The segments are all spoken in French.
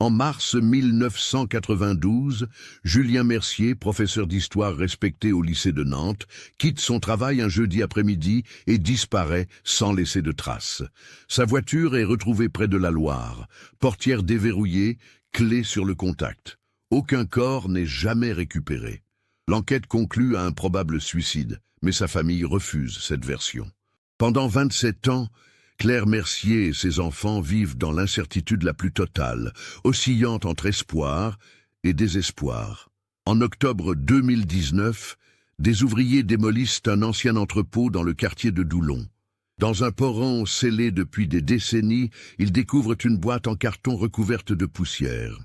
En mars 1992, Julien Mercier, professeur d'histoire respecté au lycée de Nantes, quitte son travail un jeudi après-midi et disparaît sans laisser de traces. Sa voiture est retrouvée près de la Loire, portière déverrouillée, clé sur le contact. Aucun corps n'est jamais récupéré. L'enquête conclut à un probable suicide, mais sa famille refuse cette version. Pendant 27 ans, Claire Mercier et ses enfants vivent dans l'incertitude la plus totale, oscillant entre espoir et désespoir. En octobre 2019, des ouvriers démolissent un ancien entrepôt dans le quartier de Doulon. Dans un poron scellé depuis des décennies, ils découvrent une boîte en carton recouverte de poussière.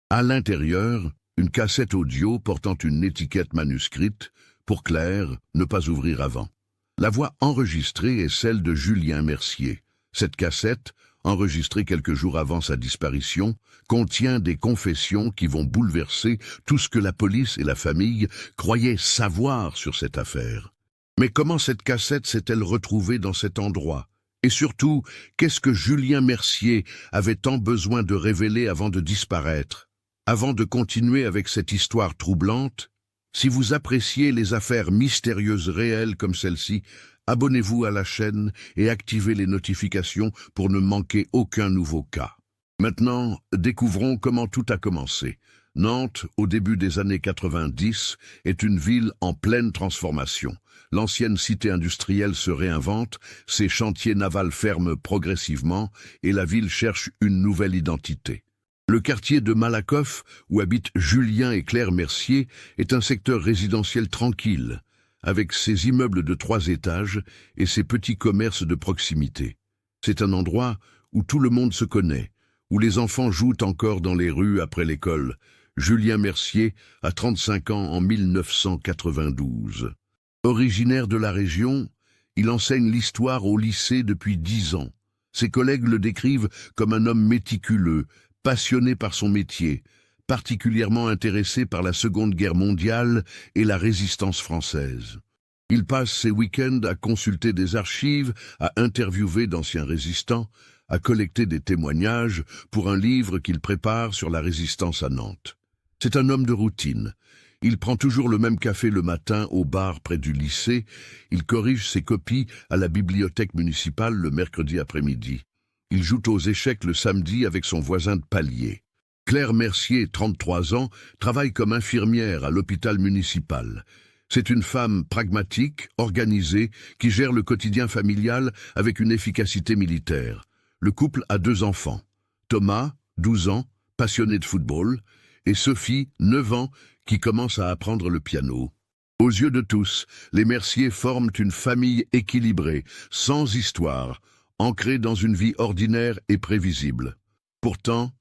À l'intérieur, une cassette audio portant une étiquette manuscrite, pour Claire, ne pas ouvrir avant. La voix enregistrée est celle de Julien Mercier. Cette cassette, enregistrée quelques jours avant sa disparition, contient des confessions qui vont bouleverser tout ce que la police et la famille croyaient savoir sur cette affaire. Mais comment cette cassette s'est-elle retrouvée dans cet endroit? Et surtout, qu'est-ce que Julien Mercier avait tant besoin de révéler avant de disparaître? Avant de continuer avec cette histoire troublante, si vous appréciez les affaires mystérieuses réelles comme celle-ci, abonnez-vous à la chaîne et activez les notifications pour ne manquer aucun nouveau cas. Maintenant, découvrons comment tout a commencé. Nantes, au début des années 90, est une ville en pleine transformation. L'ancienne cité industrielle se réinvente, ses chantiers navals ferment progressivement et la ville cherche une nouvelle identité. Le quartier de Malakoff, où habitent Julien et Claire Mercier, est un secteur résidentiel tranquille, avec ses immeubles de 3 étages et ses petits commerces de proximité. C'est un endroit où tout le monde se connaît, où les enfants jouent encore dans les rues après l'école. Julien Mercier a 35 ans en 1992. Originaire de la région, il enseigne l'histoire au lycée depuis 10 ans. Ses collègues le décrivent comme un homme méticuleux, passionné par son métier, particulièrement intéressé par la Seconde Guerre mondiale et la résistance française. Il passe ses week-ends à consulter des archives, à interviewer d'anciens résistants, à collecter des témoignages pour un livre qu'il prépare sur la résistance à Nantes. C'est un homme de routine. Il prend toujours le même café le matin au bar près du lycée. Il corrige ses copies à la bibliothèque municipale le mercredi après-midi. Il joue aux échecs le samedi avec son voisin de palier. Claire Mercier, 33 ans, travaille comme infirmière à l'hôpital municipal. C'est une femme pragmatique, organisée, qui gère le quotidien familial avec une efficacité militaire. Le couple a 2 enfants. Thomas, 12 ans, passionné de football, et Sophie, 9 ans, qui commence à apprendre le piano. Aux yeux de tous, les Mercier forment une famille équilibrée, sans histoire, ancrée dans une vie ordinaire et prévisible. Pourtant,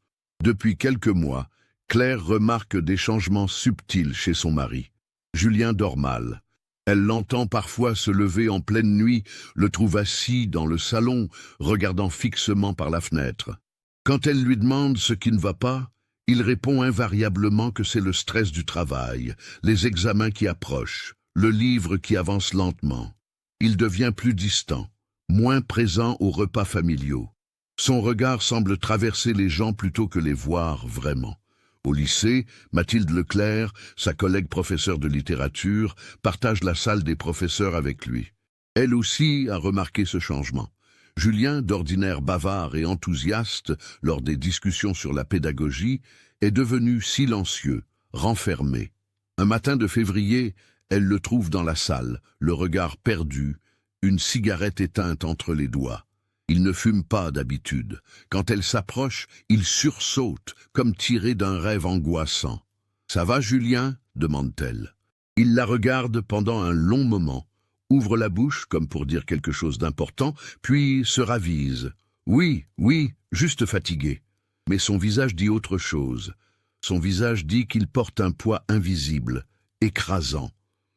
depuis quelques mois, Claire remarque des changements subtils chez son mari. Julien dort mal. Elle l'entend parfois se lever en pleine nuit, le trouve assis dans le salon, regardant fixement par la fenêtre. Quand elle lui demande ce qui ne va pas, il répond invariablement que c'est le stress du travail, les examens qui approchent, le livre qui avance lentement. Il devient plus distant, moins présent aux repas familiaux. Son regard semble traverser les gens plutôt que les voir vraiment. Au lycée, Mathilde Leclerc, sa collègue professeure de littérature, partage la salle des professeurs avec lui. Elle aussi a remarqué ce changement. Julien, d'ordinaire bavard et enthousiaste lors des discussions sur la pédagogie, est devenu silencieux, renfermé. Un matin de février, elle le trouve dans la salle, le regard perdu, une cigarette éteinte entre les doigts. Il ne fume pas d'habitude. Quand elle s'approche, il sursaute, comme tiré d'un rêve angoissant. « Ça va, Julien ?» demande-t-elle. Il la regarde pendant un long moment, ouvre la bouche comme pour dire quelque chose d'important, puis se ravise. « Oui, oui, juste fatigué. » Mais son visage dit autre chose. Son visage dit qu'il porte un poids invisible, écrasant.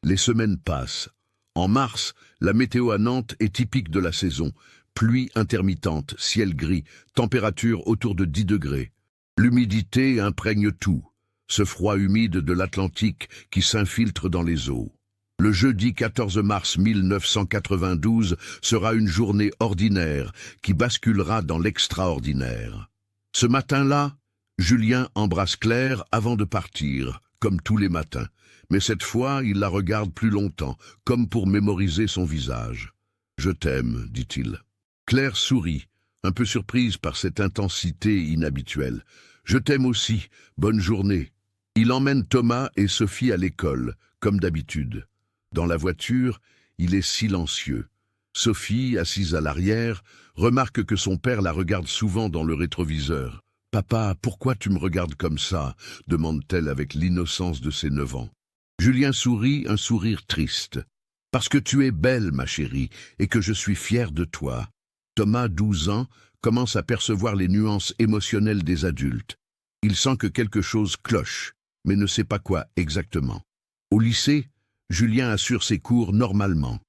Les semaines passent. En mars, la météo à Nantes est typique de la saison. Pluie intermittente, ciel gris, température autour de 10 degrés. L'humidité imprègne tout, ce froid humide de l'Atlantique qui s'infiltre dans les eaux. Le jeudi 14 mars 1992 sera une journée ordinaire qui basculera dans l'extraordinaire. Ce matin-là, Julien embrasse Claire avant de partir, comme tous les matins. Mais cette fois, il la regarde plus longtemps, comme pour mémoriser son visage. « Je t'aime », dit-il. Claire sourit, un peu surprise par cette intensité inhabituelle. « Je t'aime aussi, bonne journée ». Il emmène Thomas et Sophie à l'école, comme d'habitude. Dans la voiture, il est silencieux. Sophie, assise à l'arrière, remarque que son père la regarde souvent dans le rétroviseur. « Papa, pourquoi tu me regardes comme ça ?» demande-t-elle avec l'innocence de ses 9 ans. Julien sourit, un sourire triste. « Parce que tu es belle, ma chérie, et que je suis fier de toi. » Thomas, 12 ans, commence à percevoir les nuances émotionnelles des adultes. Il sent que quelque chose cloche, mais ne sait pas quoi exactement. Au lycée, Julien assure ses cours normalement.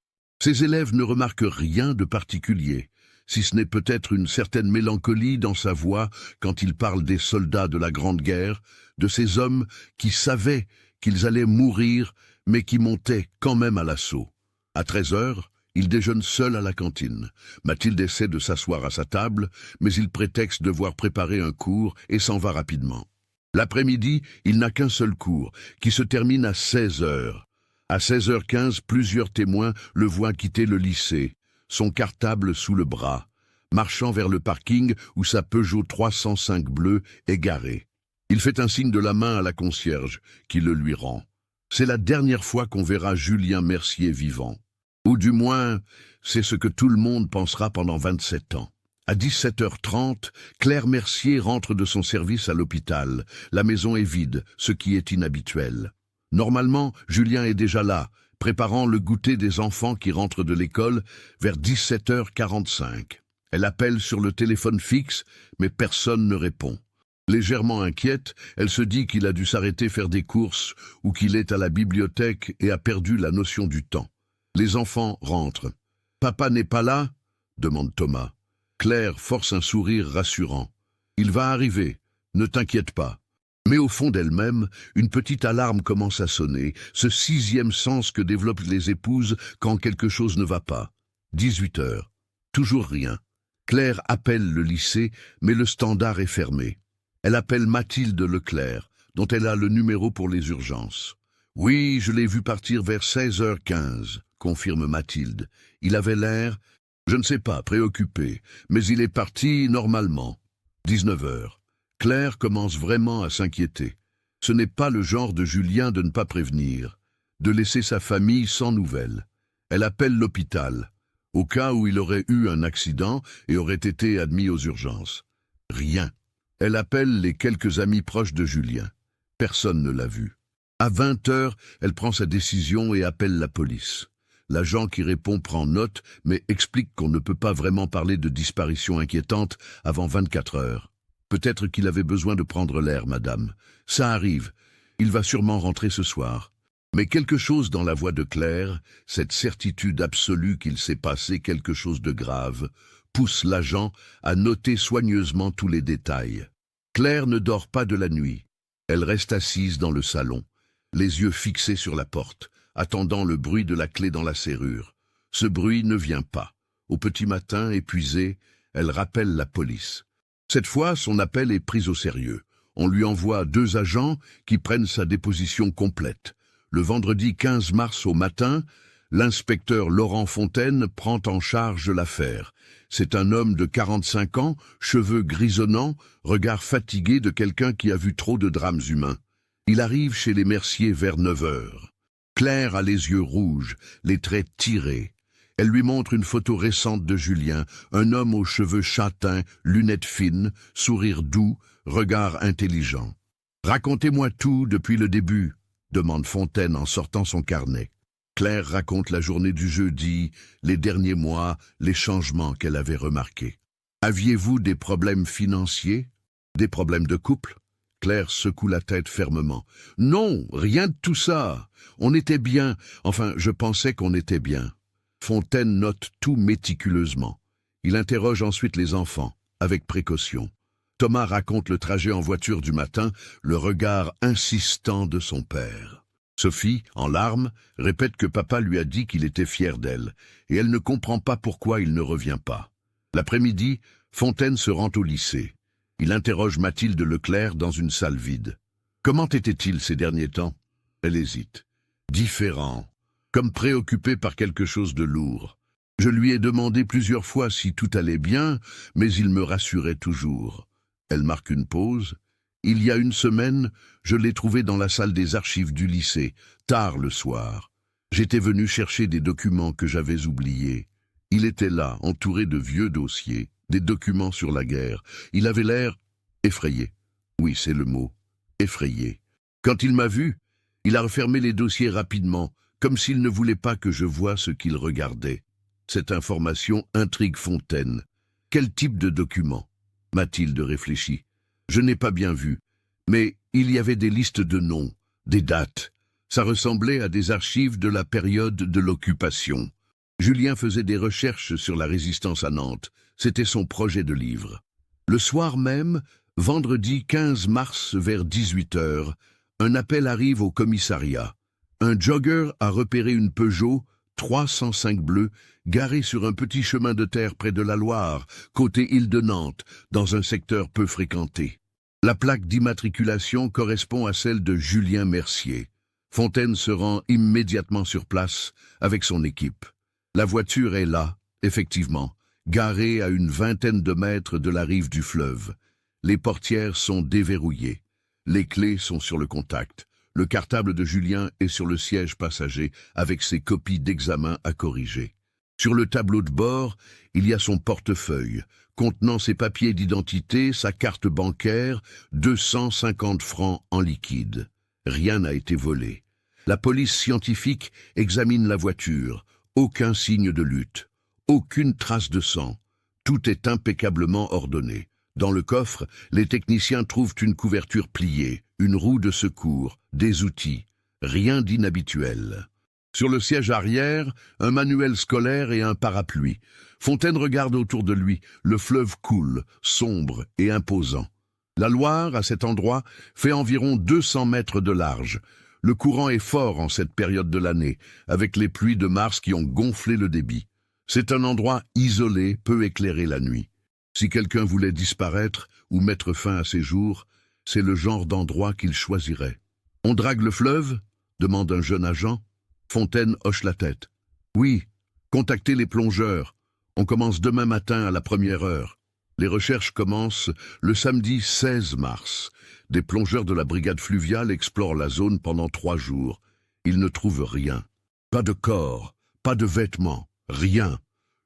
Ses élèves ne remarquent rien de particulier, si ce n'est peut-être une certaine mélancolie dans sa voix quand il parle des soldats de la Grande Guerre, de ces hommes qui savaient qu'ils allaient mourir, mais qui montaient quand même à l'assaut. À 13 heures, il déjeune seul à la cantine. Mathilde essaie de s'asseoir à sa table, mais il prétexte devoir préparer un cours et s'en va rapidement. L'après-midi, il n'a qu'un seul cours, qui se termine à 16 heures. À 16h15, plusieurs témoins le voient quitter le lycée, son cartable sous le bras, marchant vers le parking où sa Peugeot 305 bleue est garée. Il fait un signe de la main à la concierge, qui le lui rend. C'est la dernière fois qu'on verra Julien Mercier vivant. Ou du moins, c'est ce que tout le monde pensera pendant 27 ans. À 17h30, Claire Mercier rentre de son service à l'hôpital. La maison est vide, ce qui est inhabituel. Normalement, Julien est déjà là, préparant le goûter des enfants qui rentrent de l'école vers 17h45. Elle appelle sur le téléphone fixe, mais personne ne répond. Légèrement inquiète, elle se dit qu'il a dû s'arrêter faire des courses ou qu'il est à la bibliothèque et a perdu la notion du temps. Les enfants rentrent. « Papa n'est pas là ?» demande Thomas. Claire force un sourire rassurant. « Il va arriver, ne t'inquiète pas. » Mais au fond d'elle-même, une petite alarme commence à sonner, ce 6e sens que développent les épouses quand quelque chose ne va pas. 18 heures. Toujours rien. Claire appelle le lycée, mais le standard est fermé. Elle appelle Mathilde Leclerc, dont elle a le numéro pour les urgences. « Oui, je l'ai vu partir vers 16h15, confirme Mathilde. Il avait l'air, je ne sais pas, préoccupé, mais il est parti normalement. 19 heures. Claire commence vraiment à s'inquiéter. Ce n'est pas le genre de Julien de ne pas prévenir, de laisser sa famille sans nouvelles. Elle appelle l'hôpital, au cas où il aurait eu un accident et aurait été admis aux urgences. Rien. Elle appelle les quelques amis proches de Julien. Personne ne l'a vu. À 20 heures, elle prend sa décision et appelle la police. L'agent qui répond prend note, mais explique qu'on ne peut pas vraiment parler de disparition inquiétante avant 24 heures. Peut-être qu'il avait besoin de prendre l'air, madame. Ça arrive. Il va sûrement rentrer ce soir. Mais quelque chose dans la voix de Claire, cette certitude absolue qu'il s'est passé quelque chose de grave, pousse l'agent à noter soigneusement tous les détails. Claire ne dort pas de la nuit. Elle reste assise dans le salon, les yeux fixés sur la porte, attendant le bruit de la clé dans la serrure. Ce bruit ne vient pas. Au petit matin, épuisée, elle rappelle la police. Cette fois, son appel est pris au sérieux. On lui envoie 2 agents qui prennent sa déposition complète. Le vendredi 15 mars au matin, l'inspecteur Laurent Fontaine prend en charge l'affaire. C'est un homme de 45 ans, cheveux grisonnants, regard fatigué de quelqu'un qui a vu trop de drames humains. Il arrive chez les Mercier vers 9 heures. Claire a les yeux rouges, les traits tirés. Elle lui montre une photo récente de Julien, un homme aux cheveux châtains, lunettes fines, sourire doux, regard intelligent. « Racontez-moi tout depuis le début », demande Fontaine en sortant son carnet. Claire raconte la journée du jeudi, les derniers mois, les changements qu'elle avait remarqués. « Aviez-vous des problèmes financiers? Des problèmes de couple ?» Claire secoue la tête fermement. « Non, rien de tout ça. On était bien. Enfin, je pensais qu'on était bien. » Fontaine note tout méticuleusement. Il interroge ensuite les enfants, avec précaution. Thomas raconte le trajet en voiture du matin, le regard insistant de son père. Sophie, en larmes, répète que papa lui a dit qu'il était fier d'elle, et elle ne comprend pas pourquoi il ne revient pas. L'après-midi, Fontaine se rend au lycée. Il interroge Mathilde Leclerc dans une salle vide. Comment était-il ces derniers temps? Elle hésite. Différent, comme préoccupé par quelque chose de lourd. Je lui ai demandé plusieurs fois si tout allait bien, mais il me rassurait toujours. Elle marque une pause. Il y a une semaine, je l'ai trouvé dans la salle des archives du lycée, tard le soir. J'étais venu chercher des documents que j'avais oubliés. Il était là, entouré de vieux dossiers, des documents sur la guerre. Il avait l'air effrayé. Oui, c'est le mot, effrayé. Quand il m'a vu, il a refermé les dossiers rapidement, comme s'il ne voulait pas que je voie ce qu'il regardait. Cette information intrigue Fontaine. Quel type de document? Mathilde réfléchit. Je n'ai pas bien vu, mais il y avait des listes de noms, des dates. Ça ressemblait à des archives de la période de l'occupation. Julien faisait des recherches sur la résistance à Nantes. C'était son projet de livre. Le soir même, vendredi 15 mars vers 18h, un appel arrive au commissariat. Un jogger a repéré une Peugeot 305 bleue garée sur un petit chemin de terre près de la Loire, côté île de Nantes, dans un secteur peu fréquenté. La plaque d'immatriculation correspond à celle de Julien Mercier. Fontaine se rend immédiatement sur place avec son équipe. La voiture est là, effectivement, garée à une vingtaine de mètres de la rive du fleuve. Les portières sont déverrouillées. Les clés sont sur le contact. Le cartable de Julien est sur le siège passager avec ses copies d'examen à corriger. Sur le tableau de bord, il y a son portefeuille, contenant ses papiers d'identité, sa carte bancaire, 250 francs en liquide. Rien n'a été volé. La police scientifique examine la voiture. Aucun signe de lutte. Aucune trace de sang. Tout est impeccablement ordonné. Dans le coffre, les techniciens trouvent une couverture pliée, une roue de secours, des outils. Rien d'inhabituel. Sur le siège arrière, un manuel scolaire et un parapluie. Fontaine regarde autour de lui. Le fleuve coule, sombre et imposant. La Loire, à cet endroit, fait environ 200 mètres de large. Le courant est fort en cette période de l'année, avec les pluies de mars qui ont gonflé le débit. C'est un endroit isolé, peu éclairé la nuit. Si quelqu'un voulait disparaître ou mettre fin à ses jours, c'est le genre d'endroit qu'il choisirait. « On drague le fleuve ?» demande un jeune agent. Fontaine hoche la tête. « Oui, contactez les plongeurs. On commence demain matin à la 1e heure. » Les recherches commencent le samedi 16 mars. Des plongeurs de la brigade fluviale explorent la zone pendant 3 jours. Ils ne trouvent rien. Pas de corps, pas de vêtements, rien.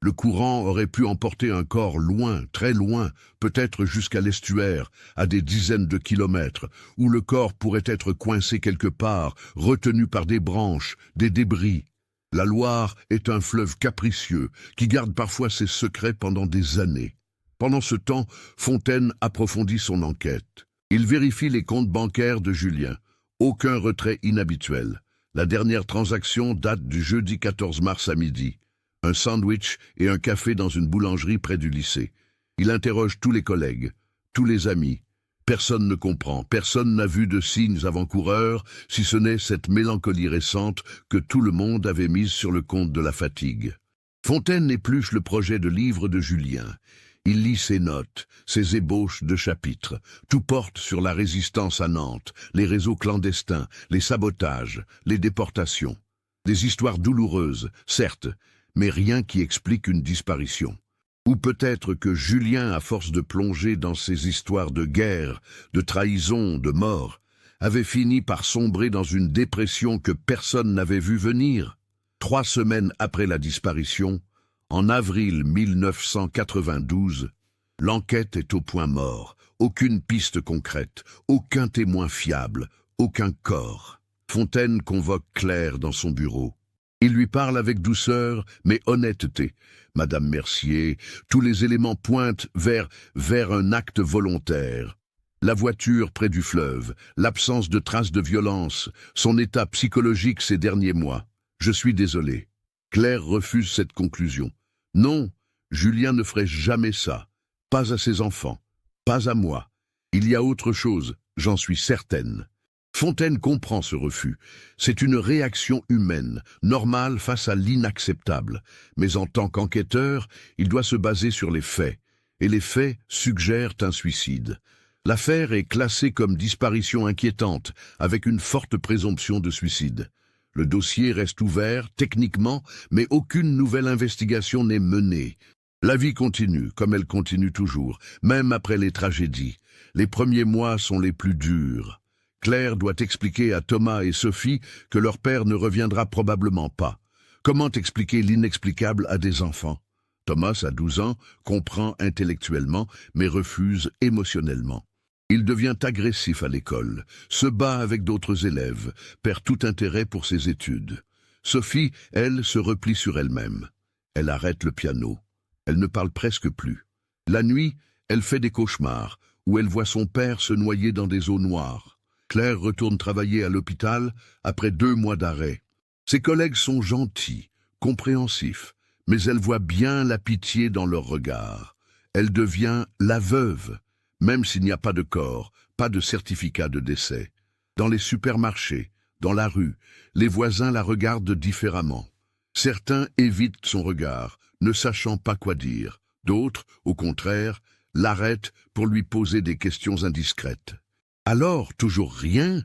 Le courant aurait pu emporter un corps loin, très loin, peut-être jusqu'à l'estuaire, à des dizaines de kilomètres, où le corps pourrait être coincé quelque part, retenu par des branches, des débris. La Loire est un fleuve capricieux, qui garde parfois ses secrets pendant des années. Pendant ce temps, Fontaine approfondit son enquête. Il vérifie les comptes bancaires de Julien. Aucun retrait inhabituel. La dernière transaction date du jeudi 14 mars à midi. Un sandwich et un café dans une boulangerie près du lycée. Il interroge tous les collègues, tous les amis. Personne ne comprend, personne n'a vu de signes avant-coureurs, si ce n'est cette mélancolie récente que tout le monde avait mise sur le compte de la fatigue. Fontaine épluche le projet de livre de Julien. Il lit ses notes, ses ébauches de chapitres. Tout porte sur la résistance à Nantes, les réseaux clandestins, les sabotages, les déportations. Des histoires douloureuses, certes, mais rien qui explique une disparition. Ou peut-être que Julien, à force de plonger dans ces histoires de guerre, de trahison, de mort, avait fini par sombrer dans une dépression que personne n'avait vu venir. 3 semaines après la disparition, en avril 1992, l'enquête est au point mort. Aucune piste concrète, aucun témoin fiable, aucun corps. Fontaine convoque Claire dans son bureau. Il lui parle avec douceur, mais honnêteté. Madame Mercier, tous les éléments pointent vers un acte volontaire. La voiture près du fleuve, l'absence de traces de violence, son état psychologique ces derniers mois. Je suis désolé. Claire refuse cette conclusion. Non, Julien ne ferait jamais ça. Pas à ses enfants, pas à moi. Il y a autre chose, j'en suis certaine. Fontaine comprend ce refus. C'est une réaction humaine, normale face à l'inacceptable. Mais en tant qu'enquêteur, il doit se baser sur les faits. et les faits suggèrent un suicide. L'affaire est classée comme disparition inquiétante, avec une forte présomption de suicide. Le dossier reste ouvert, techniquement, mais aucune nouvelle investigation n'est menée. La vie continue, comme elle continue toujours, même après les tragédies. Les premiers mois sont les plus durs. Claire doit expliquer à Thomas et Sophie que leur père ne reviendra probablement pas. Comment expliquer l'inexplicable à des enfants? Thomas, à 12 ans, comprend intellectuellement, mais refuse émotionnellement. Il devient agressif à l'école, se bat avec d'autres élèves, perd tout intérêt pour ses études. Sophie, elle, se replie sur elle-même. Elle arrête le piano. Elle ne parle presque plus. La nuit, elle fait des cauchemars, où elle voit son père se noyer dans des eaux noires. Claire retourne travailler à l'hôpital après 2 mois d'arrêt. Ses collègues sont gentils, compréhensifs, mais elle voit bien la pitié dans leur regard. Elle devient la veuve, même s'il n'y a pas de corps, pas de certificat de décès. Dans les supermarchés, dans la rue, les voisins la regardent différemment. Certains évitent son regard, ne sachant pas quoi dire. D'autres, au contraire, l'arrêtent pour lui poser des questions indiscrètes. Alors, toujours rien?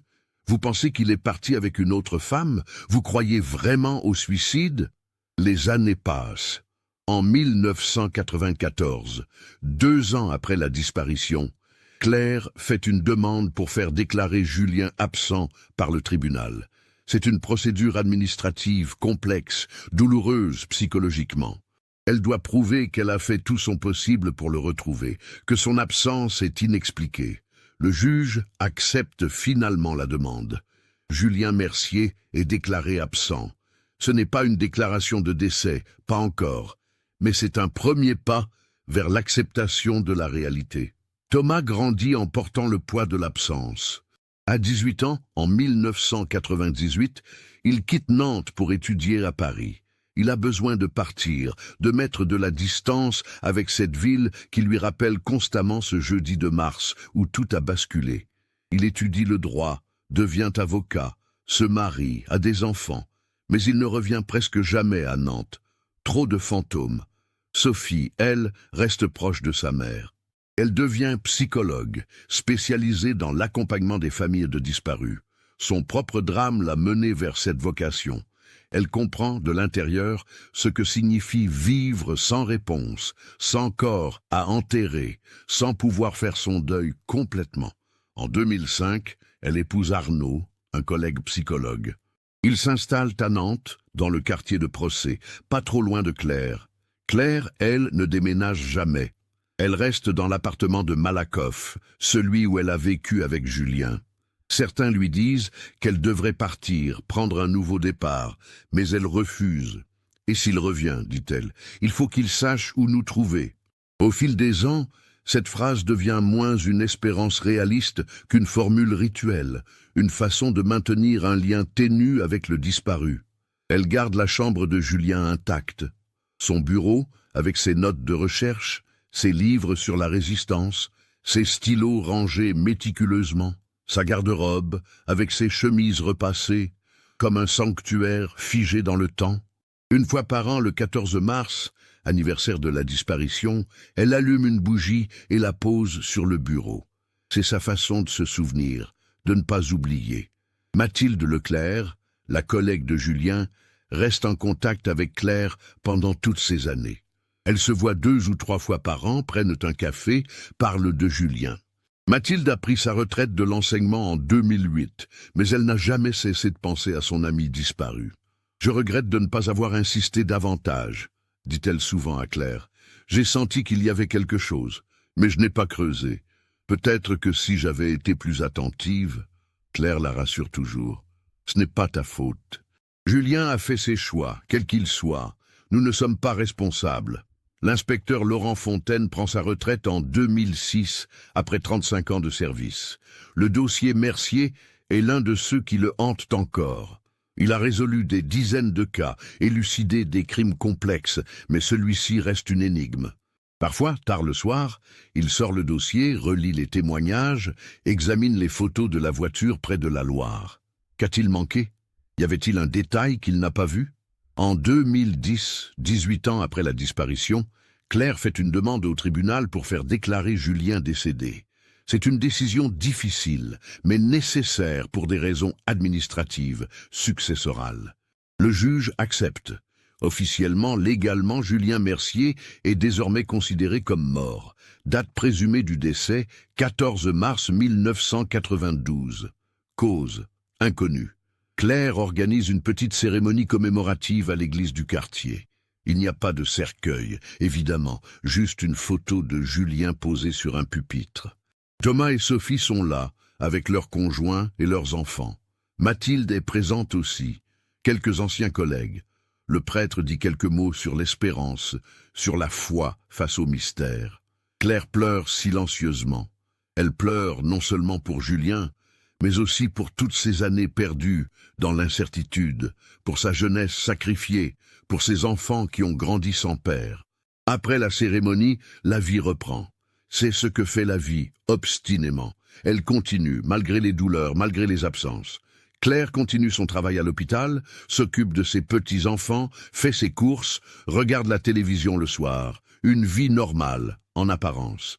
Vous pensez qu'il est parti avec une autre femme? Vous croyez vraiment au suicide? Les années passent. En 1994, 2 ans après la disparition, Claire fait une demande pour faire déclarer Julien absent par le tribunal. C'est une procédure administrative complexe, douloureuse psychologiquement. Elle doit prouver qu'elle a fait tout son possible pour le retrouver, que son absence est inexpliquée. Le juge accepte finalement la demande. Julien Mercier est déclaré absent. Ce n'est pas une déclaration de décès, pas encore, mais c'est un premier pas vers l'acceptation de la réalité. Thomas grandit en portant le poids de l'absence. À 18 ans, en 1998, il quitte Nantes pour étudier à Paris. Il a besoin de partir, de mettre de la distance avec cette ville qui lui rappelle constamment ce jeudi de mars où tout a basculé. Il étudie le droit, devient avocat, se marie, a des enfants, mais il ne revient presque jamais à Nantes. Trop de fantômes. Sophie, elle, reste proche de sa mère. Elle devient psychologue, spécialisée dans l'accompagnement des familles de disparus. Son propre drame l'a menée vers cette vocation. Elle comprend de l'intérieur ce que signifie vivre sans réponse, sans corps à enterrer, sans pouvoir faire son deuil complètement. En 2005, elle épouse Arnaud, un collègue psychologue. Ils s'installent à Nantes, dans le quartier de Procès, pas trop loin de Claire. Claire, elle, ne déménage jamais. Elle reste dans l'appartement de Malakoff, celui où elle a vécu avec Julien. Certains lui disent qu'elle devrait partir, prendre un nouveau départ, mais elle refuse. « Et s'il revient, dit-elle, il faut qu'il sache où nous trouver. » Au fil des ans, cette phrase devient moins une espérance réaliste qu'une formule rituelle, une façon de maintenir un lien ténu avec le disparu. Elle garde la chambre de Julien intacte. Son bureau, avec ses notes de recherche, ses livres sur la résistance, ses stylos rangés méticuleusement, sa garde-robe, avec ses chemises repassées, comme un sanctuaire figé dans le temps. Une fois par an, le 14 mars, anniversaire de la disparition, elle allume une bougie et la pose sur le bureau. C'est sa façon de se souvenir, de ne pas oublier. Mathilde Leclerc, la collègue de Julien, reste en contact avec Claire pendant toutes ces années. Elles se voient 2 ou 3 fois par an, prennent un café, parlent de Julien. Mathilde a pris sa retraite de l'enseignement en 2008, mais elle n'a jamais cessé de penser à son ami disparu. « Je regrette de ne pas avoir insisté davantage », dit-elle souvent à Claire. « J'ai senti qu'il y avait quelque chose, mais je n'ai pas creusé. Peut-être que si j'avais été plus attentive… » Claire la rassure toujours. « Ce n'est pas ta faute. Julien a fait ses choix, quels qu'ils soient. Nous ne sommes pas responsables. » L'inspecteur Laurent Fontaine prend sa retraite en 2006, après 35 ans de service. Le dossier Mercier est l'un de ceux qui le hantent encore. Il a résolu des dizaines de cas, élucidé des crimes complexes, mais celui-ci reste une énigme. Parfois, tard le soir, il sort le dossier, relit les témoignages, examine les photos de la voiture près de la Loire. Qu'a-t-il manqué? Y avait-il un détail qu'il n'a pas vu? En 2010, 18 ans après la disparition, Claire fait une demande au tribunal pour faire déclarer Julien décédé. C'est une décision difficile, mais nécessaire pour des raisons administratives, successorales. Le juge accepte. Officiellement, légalement, Julien Mercier est désormais considéré comme mort. Date présumée du décès, 14 mars 1992. Cause, inconnue. Claire organise une petite cérémonie commémorative à l'église du quartier. Il n'y a pas de cercueil, évidemment, juste une photo de Julien posée sur un pupitre. Thomas et Sophie sont là, avec leurs conjoints et leurs enfants. Mathilde est présente aussi, quelques anciens collègues. Le prêtre dit quelques mots sur l'espérance, sur la foi face au mystère. Claire pleure silencieusement. Elle pleure non seulement pour Julien, mais aussi pour toutes ces années perdues dans l'incertitude, pour sa jeunesse sacrifiée, pour ses enfants qui ont grandi sans père. Après la cérémonie, la vie reprend. C'est ce que fait la vie, obstinément. Elle continue, malgré les douleurs, malgré les absences. Claire continue son travail à l'hôpital, s'occupe de ses petits-enfants, fait ses courses, regarde la télévision le soir. Une vie normale, en apparence.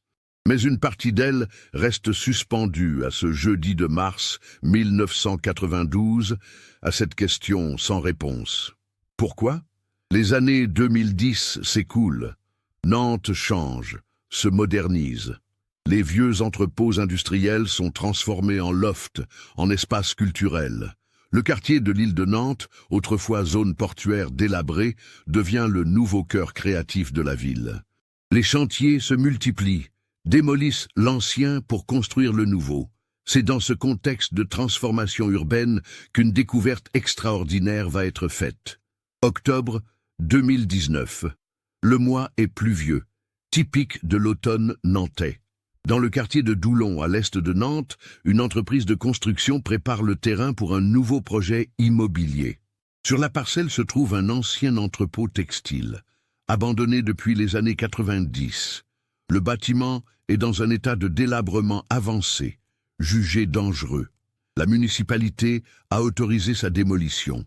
Mais une partie d'elle reste suspendue à ce jeudi de mars 1992, à cette question sans réponse. Pourquoi? Les années 2010 s'écoulent. Nantes change, se modernise. Les vieux entrepôts industriels sont transformés en lofts, en espaces culturels. Le quartier de l'île de Nantes, autrefois zone portuaire délabrée, devient le nouveau cœur créatif de la ville. Les chantiers se multiplient, démolissent l'ancien pour construire le nouveau. C'est dans ce contexte de transformation urbaine qu'une découverte extraordinaire va être faite. Octobre 2019. Le mois est pluvieux, typique de l'automne nantais. Dans le quartier de Doulon, à l'est de Nantes, une entreprise de construction prépare le terrain pour un nouveau projet immobilier. Sur la parcelle se trouve un ancien entrepôt textile, abandonné depuis les années 90. Le bâtiment est dans un état de délabrement avancé, jugé dangereux. La municipalité a autorisé sa démolition.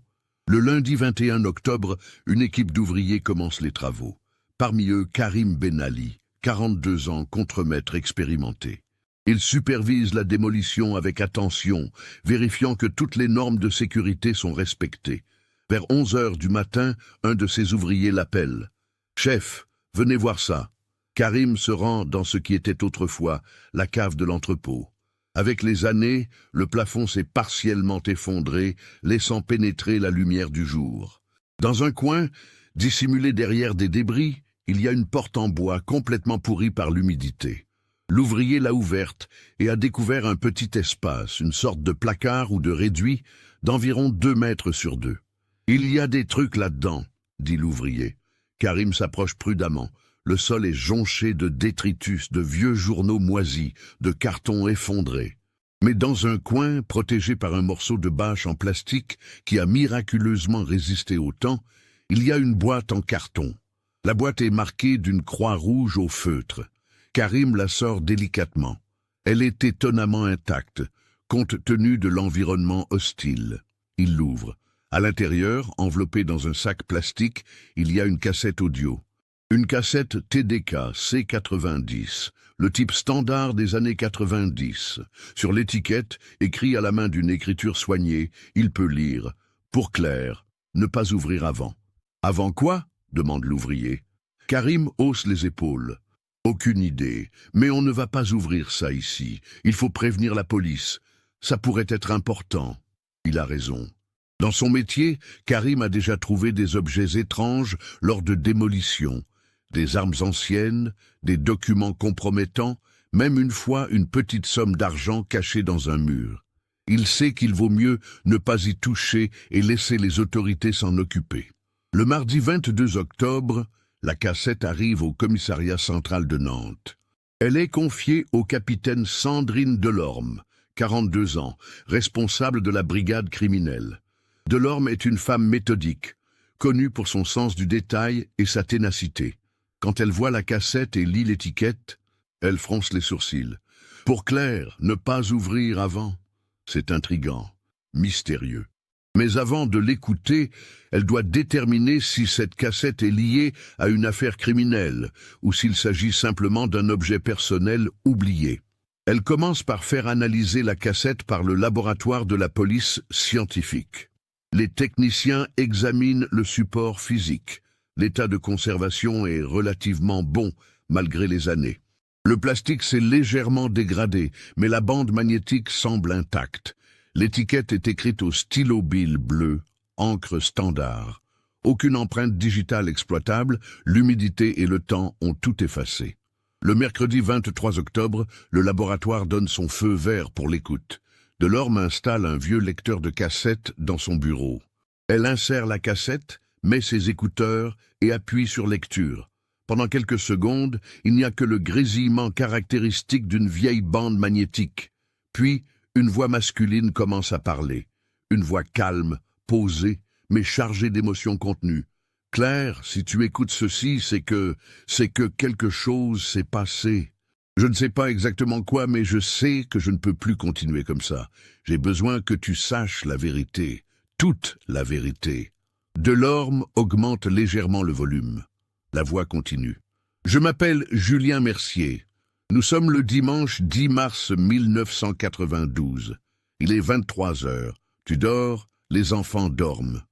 Le lundi 21 octobre, une équipe d'ouvriers commence les travaux. Parmi eux, Karim Benali, 42 ans, contremaître expérimenté. Il supervise la démolition avec attention, vérifiant que toutes les normes de sécurité sont respectées. Vers 11 heures du matin, un de ses ouvriers l'appelle. « Chef, venez voir ça ». Karim se rend dans ce qui était autrefois la cave de l'entrepôt. Avec les années, le plafond s'est partiellement effondré, laissant pénétrer la lumière du jour. Dans un coin, dissimulé derrière des débris, il y a une porte en bois complètement pourrie par l'humidité. L'ouvrier l'a ouverte et a découvert un petit espace, une sorte de placard ou de réduit d'environ 2 mètres sur 2. « Il y a des trucs là-dedans », dit l'ouvrier. Karim s'approche prudemment. Le sol est jonché de détritus, de vieux journaux moisis, de cartons effondrés. Mais dans un coin, protégé par un morceau de bâche en plastique qui a miraculeusement résisté au temps, il y a une boîte en carton. La boîte est marquée d'une croix rouge au feutre. Karim la sort délicatement. Elle est étonnamment intacte, compte tenu de l'environnement hostile. Il l'ouvre. À l'intérieur, enveloppée dans un sac plastique, il y a une cassette audio. Une cassette TDK C90, le type standard des années 90. Sur l'étiquette, écrit à la main d'une écriture soignée, il peut lire « Pour Claire, ne pas ouvrir avant ». « Avant quoi ?» demande l'ouvrier. Karim hausse les épaules. « Aucune idée, mais on ne va pas ouvrir ça ici. Il faut prévenir la police. Ça pourrait être important. » Il a raison. Dans son métier, Karim a déjà trouvé des objets étranges lors de démolitions. Des armes anciennes, des documents compromettants, même une fois une petite somme d'argent cachée dans un mur. Il sait qu'il vaut mieux ne pas y toucher et laisser les autorités s'en occuper. Le mardi 22 octobre, la cassette arrive au commissariat central de Nantes. Elle est confiée au capitaine Sandrine Delorme, 42 ans, responsable de la brigade criminelle. Delorme est une femme méthodique, connue pour son sens du détail et sa ténacité. Quand elle voit la cassette et lit l'étiquette, elle fronce les sourcils. Pour Claire, ne pas ouvrir avant, c'est intriguant, mystérieux. Mais avant de l'écouter, elle doit déterminer si cette cassette est liée à une affaire criminelle ou s'il s'agit simplement d'un objet personnel oublié. Elle commence par faire analyser la cassette par le laboratoire de la police scientifique. Les techniciens examinent le support physique. L'état de conservation est relativement bon, malgré les années. Le plastique s'est légèrement dégradé, mais la bande magnétique semble intacte. L'étiquette est écrite au stylo bille bleu, encre standard. Aucune empreinte digitale exploitable, l'humidité et le temps ont tout effacé. Le mercredi 23 octobre, le laboratoire donne son feu vert pour l'écoute. Delorme installe un vieux lecteur de cassette dans son bureau. Elle insère la cassette, met ses écouteurs et appuie sur lecture. Pendant quelques secondes, il n'y a que le grésillement caractéristique d'une vieille bande magnétique. Puis, une voix masculine commence à parler. Une voix calme, posée, mais chargée d'émotions contenues. « Claire, si tu écoutes ceci, c'est que quelque chose s'est passé. Je ne sais pas exactement quoi, mais je sais que je ne peux plus continuer comme ça. J'ai besoin que tu saches la vérité, toute la vérité. » Delorme augmente légèrement le volume. La voix continue. « Je m'appelle Julien Mercier. Nous sommes le dimanche 10 mars 1992. Il est 23 heures. Tu dors, les enfants dorment.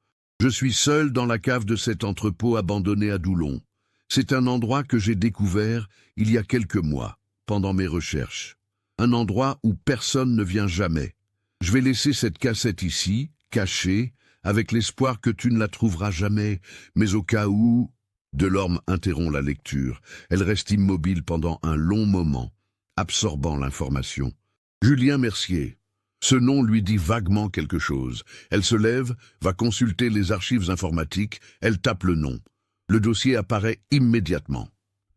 Je suis seul dans la cave de cet entrepôt abandonné à Doulon. C'est un endroit que j'ai découvert il y a quelques mois, pendant mes recherches. Un endroit où personne ne vient jamais. Je vais laisser cette cassette ici, cachée, avec l'espoir que tu ne la trouveras jamais, mais au cas où... » Delorme interrompt la lecture. Elle reste immobile pendant un long moment, absorbant l'information. Julien Mercier. Ce nom lui dit vaguement quelque chose. Elle se lève, va consulter les archives informatiques, elle tape le nom. Le dossier apparaît immédiatement.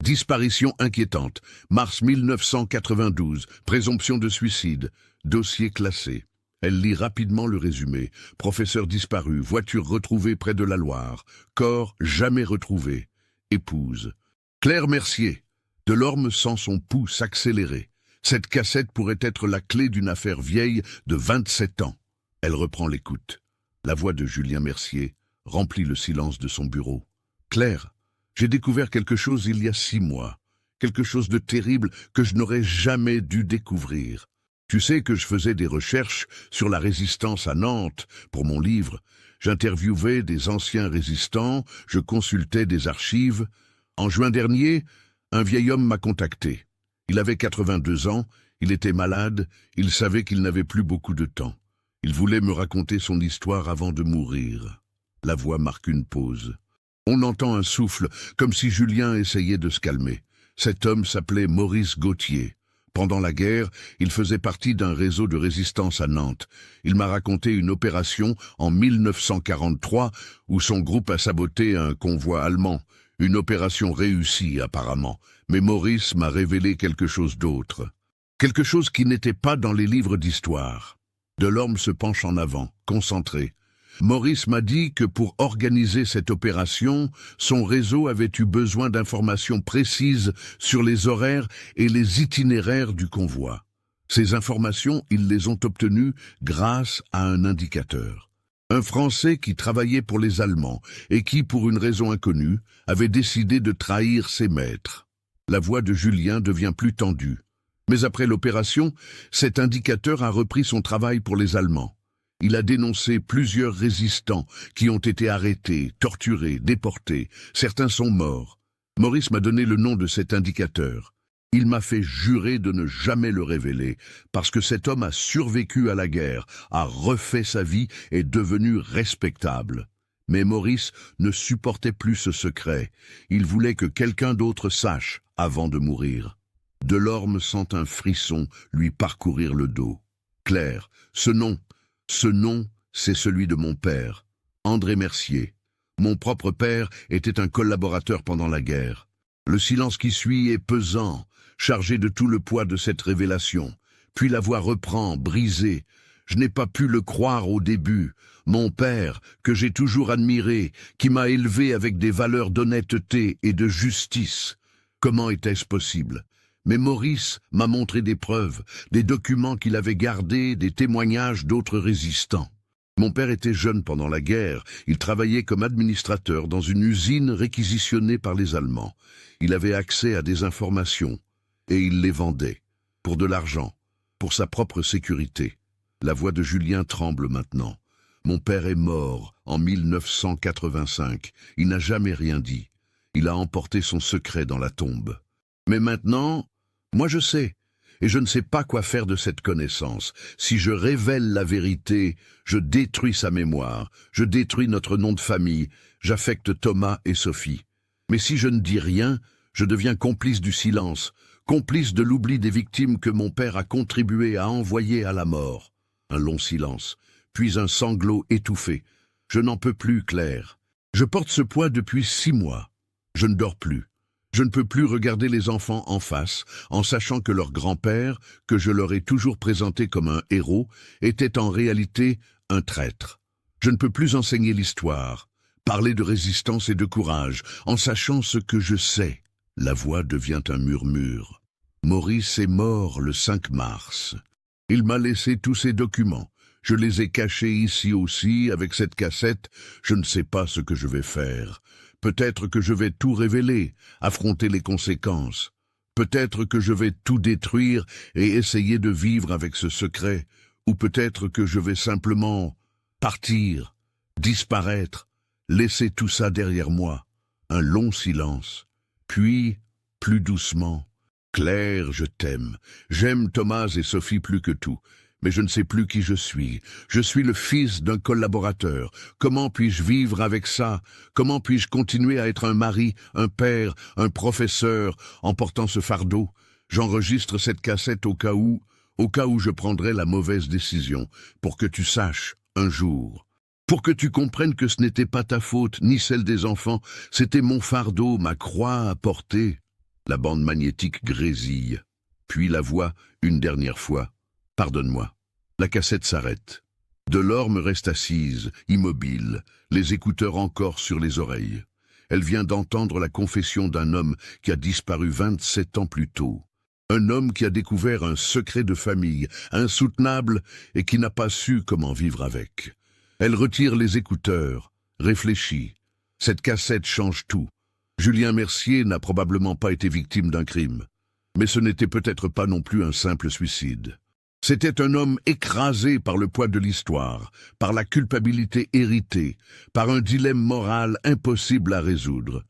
Disparition inquiétante. Mars 1992. Présomption de suicide. Dossier classé. Elle lit rapidement le résumé. Professeur disparu, voiture retrouvée près de la Loire, corps jamais retrouvé, épouse. Claire Mercier. Delorme sent son pouls s'accélérer. Cette cassette pourrait être la clé d'une affaire vieille de 27 ans. Elle reprend l'écoute. La voix de Julien Mercier remplit le silence de son bureau. Claire, j'ai découvert quelque chose il y a 6 mois. Quelque chose de terrible que je n'aurais jamais dû découvrir. Tu sais que je faisais des recherches sur la résistance à Nantes pour mon livre. J'interviewais des anciens résistants, je consultais des archives. En juin dernier, un vieil homme m'a contacté. Il avait 82 ans, il était malade, il savait qu'il n'avait plus beaucoup de temps. Il voulait me raconter son histoire avant de mourir. La voix marque une pause. On entend un souffle, comme si Julien essayait de se calmer. Cet homme s'appelait Maurice Gauthier. Pendant la guerre, il faisait partie d'un réseau de résistance à Nantes. Il m'a raconté une opération en 1943 où son groupe a saboté un convoi allemand. Une opération réussie apparemment, mais Maurice m'a révélé quelque chose d'autre. Quelque chose qui n'était pas dans les livres d'histoire. Delorme se penche en avant, concentré. Maurice m'a dit que pour organiser cette opération, son réseau avait eu besoin d'informations précises sur les horaires et les itinéraires du convoi. Ces informations, ils les ont obtenues grâce à un indicateur. Un Français qui travaillait pour les Allemands et qui, pour une raison inconnue, avait décidé de trahir ses maîtres. La voix de Julien devient plus tendue. Mais après l'opération, cet indicateur a repris son travail pour les Allemands. Il a dénoncé plusieurs résistants qui ont été arrêtés, torturés, déportés. Certains sont morts. Maurice m'a donné le nom de cet indicateur. Il m'a fait jurer de ne jamais le révéler, parce que cet homme a survécu à la guerre, a refait sa vie et est devenu respectable. Mais Maurice ne supportait plus ce secret. Il voulait que quelqu'un d'autre sache avant de mourir. Delorme sent un frisson lui parcourir le dos. Claire, ce nom, c'est celui de mon père, André Mercier. Mon propre père était un collaborateur pendant la guerre. Le silence qui suit est pesant, chargé de tout le poids de cette révélation. Puis la voix reprend, brisée. Je n'ai pas pu le croire au début. Mon père, que j'ai toujours admiré, qui m'a élevé avec des valeurs d'honnêteté et de justice. Comment était-ce possible ? Mais Maurice m'a montré des preuves, des documents qu'il avait gardés, des témoignages d'autres résistants. Mon père était jeune pendant la guerre. Il travaillait comme administrateur dans une usine réquisitionnée par les Allemands. Il avait accès à des informations et il les vendait. Pour de l'argent, pour sa propre sécurité. La voix de Julien tremble maintenant. Mon père est mort en 1985. Il n'a jamais rien dit. Il a emporté son secret dans la tombe. Mais maintenant, moi je sais. Et je ne sais pas quoi faire de cette connaissance. Si je révèle la vérité, je détruis sa mémoire, je détruis notre nom de famille, j'affecte Thomas et Sophie. Mais si je ne dis rien, je deviens complice du silence, complice de l'oubli des victimes que mon père a contribué à envoyer à la mort. Un long silence, puis un sanglot étouffé. Je n'en peux plus, Claire. Je porte ce poids depuis 6 mois. Je ne dors plus. Je ne peux plus regarder les enfants en face, en sachant que leur grand-père, que je leur ai toujours présenté comme un héros, était en réalité un traître. Je ne peux plus enseigner l'histoire, parler de résistance et de courage, en sachant ce que je sais. La voix devient un murmure. Maurice est mort le 5 mars. Il m'a laissé tous ses documents. Je les ai cachés ici aussi, avec cette cassette. Je ne sais pas ce que je vais faire. Peut-être que je vais tout révéler, affronter les conséquences. Peut-être que je vais tout détruire et essayer de vivre avec ce secret. Ou peut-être que je vais simplement partir, disparaître, laisser tout ça derrière moi. Un long silence. Puis, plus doucement, « Claire, je t'aime. J'aime Thomas et Sophie plus que tout. Mais je ne sais plus qui je suis. Je suis le fils d'un collaborateur. Comment puis-je vivre avec ça? Comment puis-je continuer à être un mari, un père, un professeur, en portant ce fardeau? J'enregistre cette cassette au cas où je prendrais la mauvaise décision, pour que tu saches, un jour. Pour que tu comprennes que ce n'était pas ta faute, ni celle des enfants, c'était mon fardeau, ma croix à porter. » La bande magnétique grésille. Puis la voix, une dernière fois. « Pardonne-moi. » La cassette s'arrête. Delorme reste assise, immobile, les écouteurs encore sur les oreilles. Elle vient d'entendre la confession d'un homme qui a disparu 27 ans plus tôt. Un homme qui a découvert un secret de famille, insoutenable, et qui n'a pas su comment vivre avec. Elle retire les écouteurs, réfléchit. Cette cassette change tout. Julien Mercier n'a probablement pas été victime d'un crime. Mais ce n'était peut-être pas non plus un simple suicide. C'était un homme écrasé par le poids de l'histoire, par la culpabilité héritée, par un dilemme moral impossible à résoudre.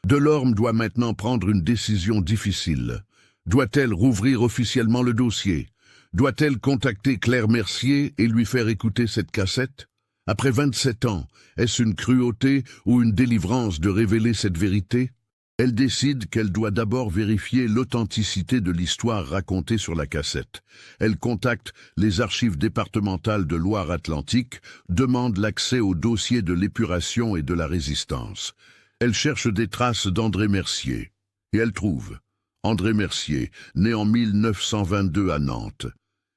Delorme doit maintenant prendre une décision difficile. Doit-elle rouvrir officiellement le dossier? Doit-elle contacter Claire Mercier et lui faire écouter cette cassette? Après 27 ans, est-ce une cruauté ou une délivrance de révéler cette vérité? Elle décide qu'elle doit d'abord vérifier l'authenticité de l'histoire racontée sur la cassette. Elle contacte les archives départementales de Loire-Atlantique, demande l'accès au dossier de l'épuration et de la résistance. Elle cherche des traces d'André Mercier. Et elle trouve. André Mercier, né en 1922 à Nantes.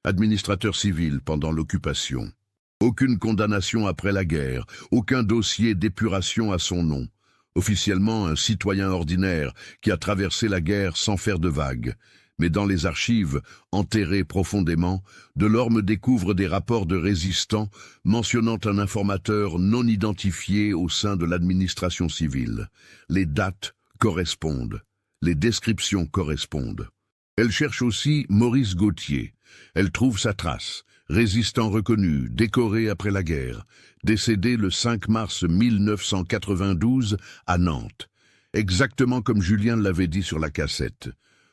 Administrateur civil pendant l'occupation. Aucune condamnation après la guerre, aucun dossier d'épuration à son nom. Officiellement un citoyen ordinaire qui a traversé la guerre sans faire de vagues. Mais dans les archives, enterrées profondément, Delorme découvre des rapports de résistants mentionnant un informateur non identifié au sein de l'administration civile. Les dates correspondent, les descriptions correspondent. Elle cherche aussi Maurice Gauthier. Elle trouve sa trace, résistant reconnu, décoré après la guerre, décédé le 5 mars 1992 à Nantes, exactement comme Julien l'avait dit sur la cassette.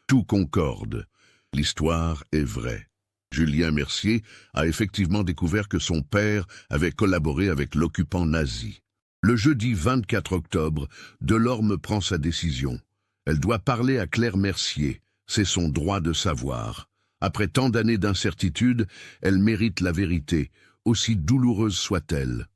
Tout concorde. L'histoire est vraie. Julien Mercier a effectivement découvert que son père avait collaboré avec l'occupant nazi. Le jeudi 24 octobre, Delorme prend sa décision. Elle doit parler à Claire Mercier. C'est son droit de savoir. Après tant d'années d'incertitude, elle mérite la vérité, aussi douloureuse soit-elle.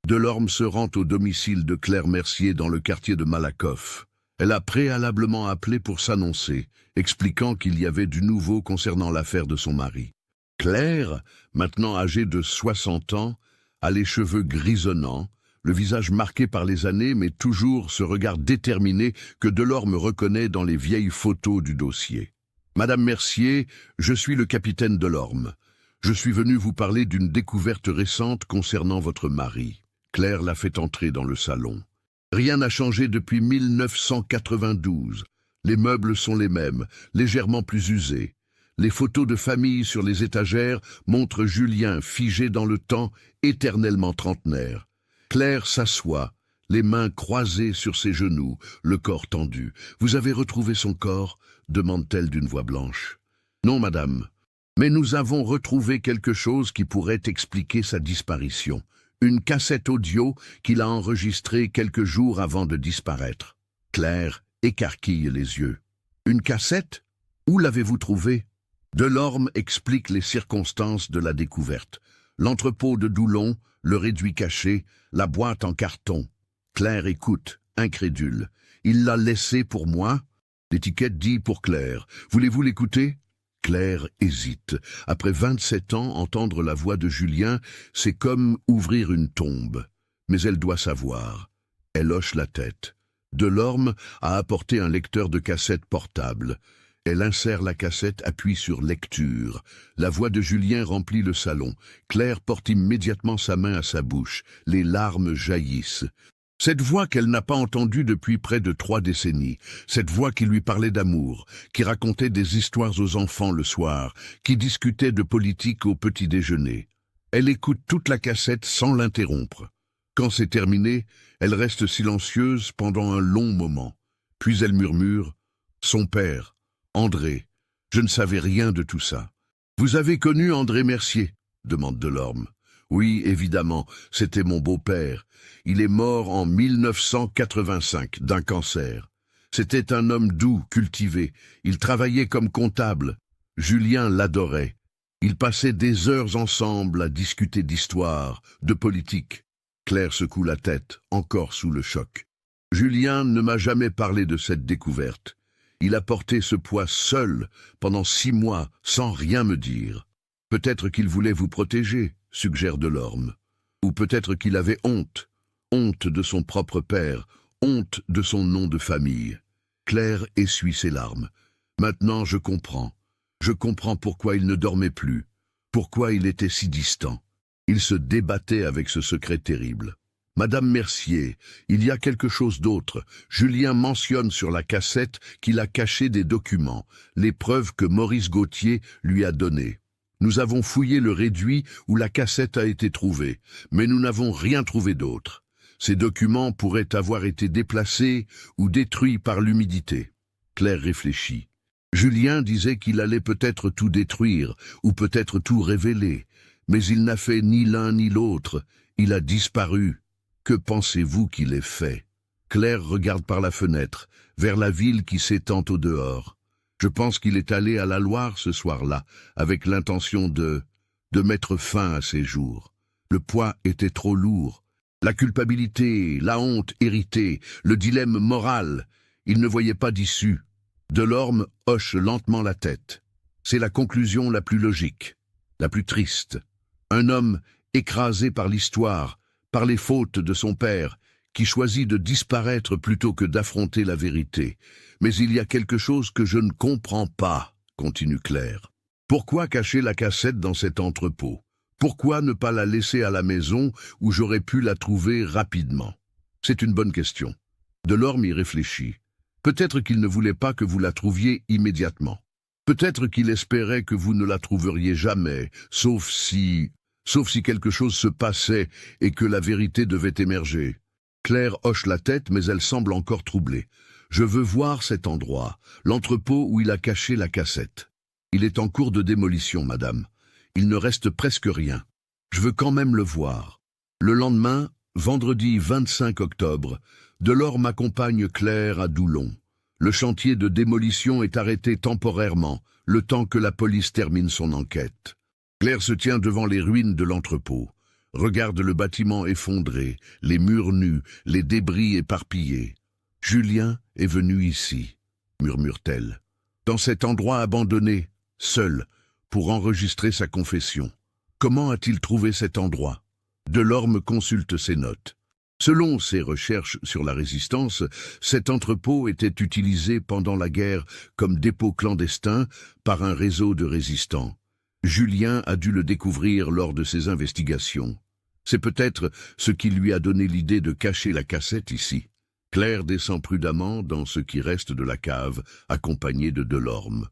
Delorme se rend au domicile de Claire Mercier dans le quartier de Malakoff. Elle a préalablement appelé pour s'annoncer, expliquant qu'il y avait du nouveau concernant l'affaire de son mari. Claire, maintenant âgée de 60 ans, a les cheveux grisonnants, le visage marqué par les années, mais toujours ce regard déterminé que Delorme reconnaît dans les vieilles photos du dossier. « Madame Mercier, je suis le capitaine Delorme. Je suis venu vous parler d'une découverte récente concernant votre mari. Claire l'a fait entrer dans le salon. Rien n'a changé depuis 1992. Les meubles sont les mêmes, légèrement plus usés. Les photos de famille sur les étagères montrent Julien figé dans le temps, éternellement trentenaire. Claire s'assoit, les mains croisées sur ses genoux, le corps tendu. « Vous avez retrouvé son corps ?» demande-t-elle d'une voix blanche. « Non, madame. Mais nous avons retrouvé quelque chose qui pourrait expliquer sa disparition. Une cassette audio qu'il a enregistrée quelques jours avant de disparaître. » Claire écarquille les yeux. « Une cassette? Où l'avez-vous trouvée ?» Delorme explique les circonstances de la découverte. L'entrepôt de Doulon, le réduit caché, la boîte en carton. Claire écoute, incrédule. « Il l'a laissé pour moi ?» L'étiquette dit pour Claire. « Voulez-vous l'écouter ?» Claire hésite. Après 27 ans, entendre la voix de Julien, c'est comme ouvrir une tombe. Mais elle doit savoir. Elle hoche la tête. Delorme a apporté un lecteur de cassette portable. Elle insère la cassette, appuie sur lecture. La voix de Julien remplit le salon. Claire porte immédiatement sa main à sa bouche. Les larmes jaillissent. Cette voix qu'elle n'a pas entendue depuis près de 3 décennies, cette voix qui lui parlait d'amour, qui racontait des histoires aux enfants le soir, qui discutait de politique au petit déjeuner. Elle écoute toute la cassette sans l'interrompre. Quand c'est terminé, elle reste silencieuse pendant un long moment. Puis elle murmure « Son père, André, je ne savais rien de tout ça. »« Vous avez connu André Mercier ?» demande Delorme. « Oui, évidemment, c'était mon beau-père. Il est mort en 1985 d'un cancer. C'était un homme doux, cultivé. Il travaillait comme comptable. Julien l'adorait. Ils passaient des heures ensemble à discuter d'histoire, de politique. » Claire secoue la tête, encore sous le choc. « Julien ne m'a jamais parlé de cette découverte. Il a porté ce poids seul pendant 6 mois, sans rien me dire. Peut-être qu'il voulait vous protéger, suggère Delorme. Ou peut-être qu'il avait honte. Honte de son propre père, honte de son nom de famille. » Claire essuie ses larmes. « Maintenant je comprends. Je comprends pourquoi il ne dormait plus, pourquoi il était si distant. Il se débattait avec ce secret terrible. Madame Mercier, il y a quelque chose d'autre. Julien mentionne sur la cassette qu'il a caché des documents, les preuves que Maurice Gauthier lui a données. Nous avons fouillé le réduit où la cassette a été trouvée, mais nous n'avons rien trouvé d'autre. Ces documents pourraient avoir été déplacés ou détruits par l'humidité. » Claire réfléchit. Julien disait qu'il allait peut-être tout détruire, ou peut-être tout révéler, mais il n'a fait ni l'un ni l'autre. Il a disparu. Que pensez-vous qu'il ait fait? Claire regarde par la fenêtre, vers la ville qui s'étend au dehors. Je pense qu'il est allé à la Loire ce soir-là, avec l'intention de mettre fin à ses jours. Le poids était trop lourd. La culpabilité, la honte héritée, le dilemme moral. Il ne voyait pas d'issue. Delorme hoche lentement la tête. C'est la conclusion la plus logique, la plus triste. Un homme écrasé par l'histoire, par les fautes de son père, qui choisit de disparaître plutôt que d'affronter la vérité. Mais il y a quelque chose que je ne comprends pas, continue Claire. Pourquoi cacher la cassette dans cet entrepôt? Pourquoi ne pas la laisser à la maison où j'aurais pu la trouver rapidement? C'est une bonne question. Delorme y réfléchit. Peut-être qu'il ne voulait pas que vous la trouviez immédiatement. Peut-être qu'il espérait que vous ne la trouveriez jamais, sauf si quelque chose se passait et que la vérité devait émerger. Claire hoche la tête, mais elle semble encore troublée. Je veux voir cet endroit, l'entrepôt où il a caché la cassette. Il est en cours de démolition, madame. Il ne reste presque rien. Je veux quand même le voir. Le lendemain, vendredi 25 octobre, Delorme accompagne Claire à Doulon. Le chantier de démolition est arrêté temporairement, le temps que la police termine son enquête. Claire se tient devant les ruines de l'entrepôt, regarde le bâtiment effondré, les murs nus, les débris éparpillés. « Julien est venu ici, » murmure-t-elle, « dans cet endroit abandonné, seul, pour enregistrer sa confession. Comment a-t-il trouvé cet endroit ?» Delorme consulte ses notes. Selon ses recherches sur la résistance, cet entrepôt était utilisé pendant la guerre comme dépôt clandestin par un réseau de résistants. Julien a dû le découvrir lors de ses investigations. C'est peut-être ce qui lui a donné l'idée de cacher la cassette ici. Claire descend prudemment dans ce qui reste de la cave, accompagnée de Delorme.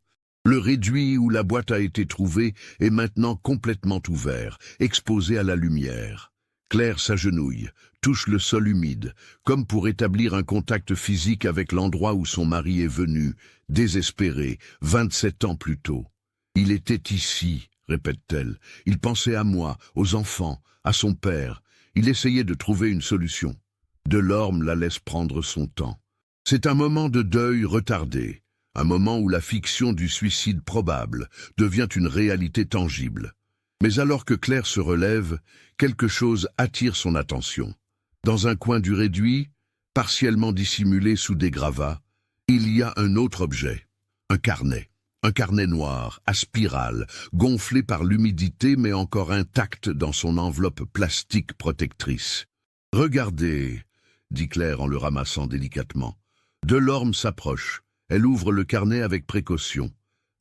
Le réduit où la boîte a été trouvée est maintenant complètement ouvert, exposé à la lumière. Claire s'agenouille, touche le sol humide, comme pour établir un contact physique avec l'endroit où son mari est venu, désespéré, 27 ans plus tôt. « Il était ici », répète-t-elle. « Il pensait à moi, aux enfants, à son père. Il essayait de trouver une solution. » Delorme la laisse prendre son temps. C'est un moment de deuil retardé, un moment où la fiction du suicide probable devient une réalité tangible. Mais alors que Claire se relève, quelque chose attire son attention. Dans un coin du réduit, partiellement dissimulé sous des gravats, il y a un autre objet, un carnet. Un carnet noir, à spirale, gonflé par l'humidité mais encore intact dans son enveloppe plastique protectrice. « Regardez », dit Claire en le ramassant délicatement. Delorme s'approche. Elle ouvre le carnet avec précaution.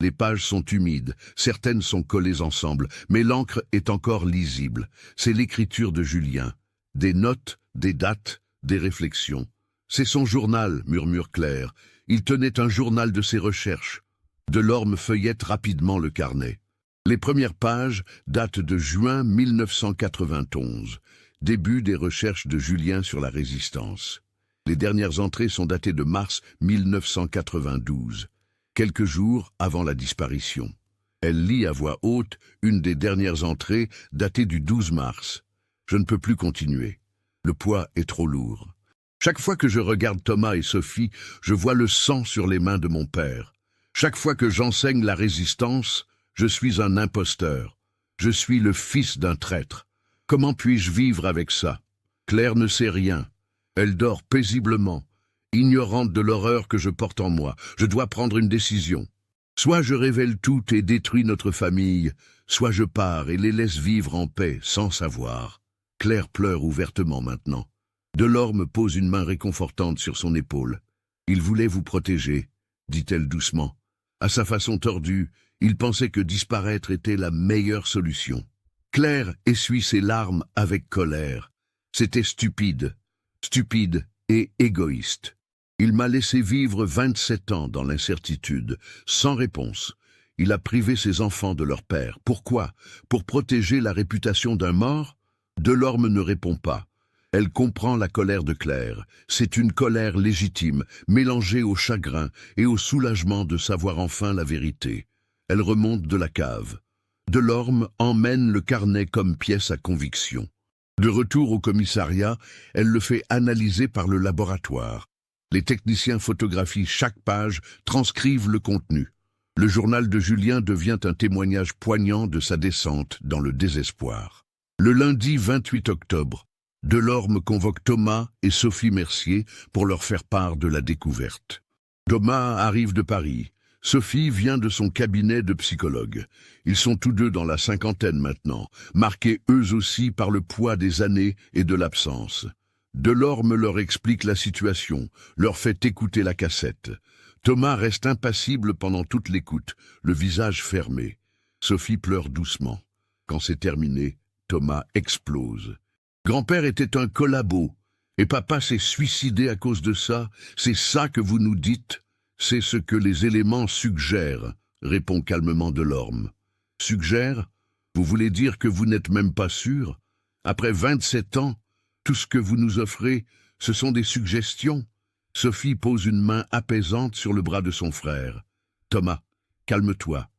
Les pages sont humides, certaines sont collées ensemble, mais l'encre est encore lisible. C'est l'écriture de Julien. Des notes, des dates, des réflexions. « C'est son journal », murmure Claire. « Il tenait un journal de ses recherches. » Delorme feuillette rapidement le carnet. Les premières pages datent de juin 1991, début des recherches de Julien sur la résistance. Les dernières entrées sont datées de mars 1992, quelques jours avant la disparition. Elle lit à voix haute une des dernières entrées datée du 12 mars. « Je ne peux plus continuer. Le poids est trop lourd. Chaque fois que je regarde Thomas et Sophie, je vois le sang sur les mains de mon père. Chaque fois que j'enseigne la résistance, je suis un imposteur. Je suis le fils d'un traître. Comment puis-je vivre avec ça? Claire ne sait rien. Elle dort paisiblement, ignorante de l'horreur que je porte en moi. Je dois prendre une décision. Soit je révèle tout et détruis notre famille, soit je pars et les laisse vivre en paix, sans savoir. » Claire pleure ouvertement maintenant. Delorme pose une main réconfortante sur son épaule. « Il voulait vous protéger, » dit-elle doucement. À sa façon tordue, il pensait que disparaître était la meilleure solution. Claire essuie ses larmes avec colère. C'était stupide et égoïste. Il m'a laissé vivre 27 ans dans l'incertitude, sans réponse. Il a privé ses enfants de leur père. Pourquoi? Pour protéger la réputation d'un mort? Delorme ne répond pas. Elle comprend la colère de Claire. C'est une colère légitime, mélangée au chagrin et au soulagement de savoir enfin la vérité. Elle remonte de la cave. Delorme emmène le carnet comme pièce à conviction. De retour au commissariat, elle le fait analyser par le laboratoire. Les techniciens photographient chaque page, transcrivent le contenu. Le journal de Julien devient un témoignage poignant de sa descente dans le désespoir. Le lundi 28 octobre, Delorme convoque Thomas et Sophie Mercier pour leur faire part de la découverte. Thomas arrive de Paris. Sophie vient de son cabinet de psychologue. Ils sont tous deux dans la cinquantaine maintenant, marqués eux aussi par le poids des années et de l'absence. Delorme leur explique la situation, leur fait écouter la cassette. Thomas reste impassible pendant toute l'écoute, le visage fermé. Sophie pleure doucement. Quand c'est terminé, Thomas explose. Grand-père était un collabo, et papa s'est suicidé à cause de ça. C'est ça que vous nous dites? C'est ce que les éléments suggèrent, répond calmement Delorme. Suggèrent? Vous voulez dire que vous n'êtes même pas sûr? Après 27 ans, tout ce que vous nous offrez, ce sont des suggestions? Sophie pose une main apaisante sur le bras de son frère. Thomas, calme-toi.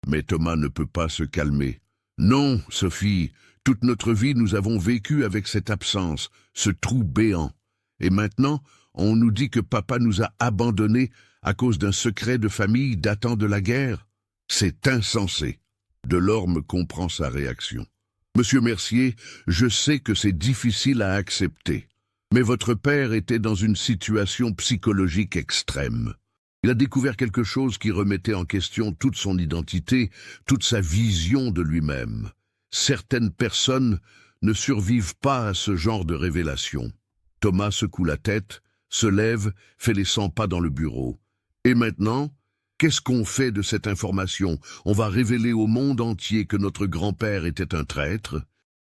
Mais Thomas ne peut pas se calmer. Non, Sophie, toute notre vie nous avons vécu avec cette absence, ce trou béant. Et maintenant, on nous dit que papa nous a abandonnés à cause d'un secret de famille datant de la guerre. C'est insensé. Delorme comprend sa réaction. Monsieur Mercier, je sais que c'est difficile à accepter, mais votre père était dans une situation psychologique extrême. Il a découvert quelque chose qui remettait en question toute son identité, toute sa vision de lui-même. Certaines personnes ne survivent pas à ce genre de révélation. Thomas secoue la tête, se lève, fait les 100 pas dans le bureau. Et maintenant, Qu'est-ce qu'on fait de cette information? On va révéler au monde entier que notre grand-père était un traître?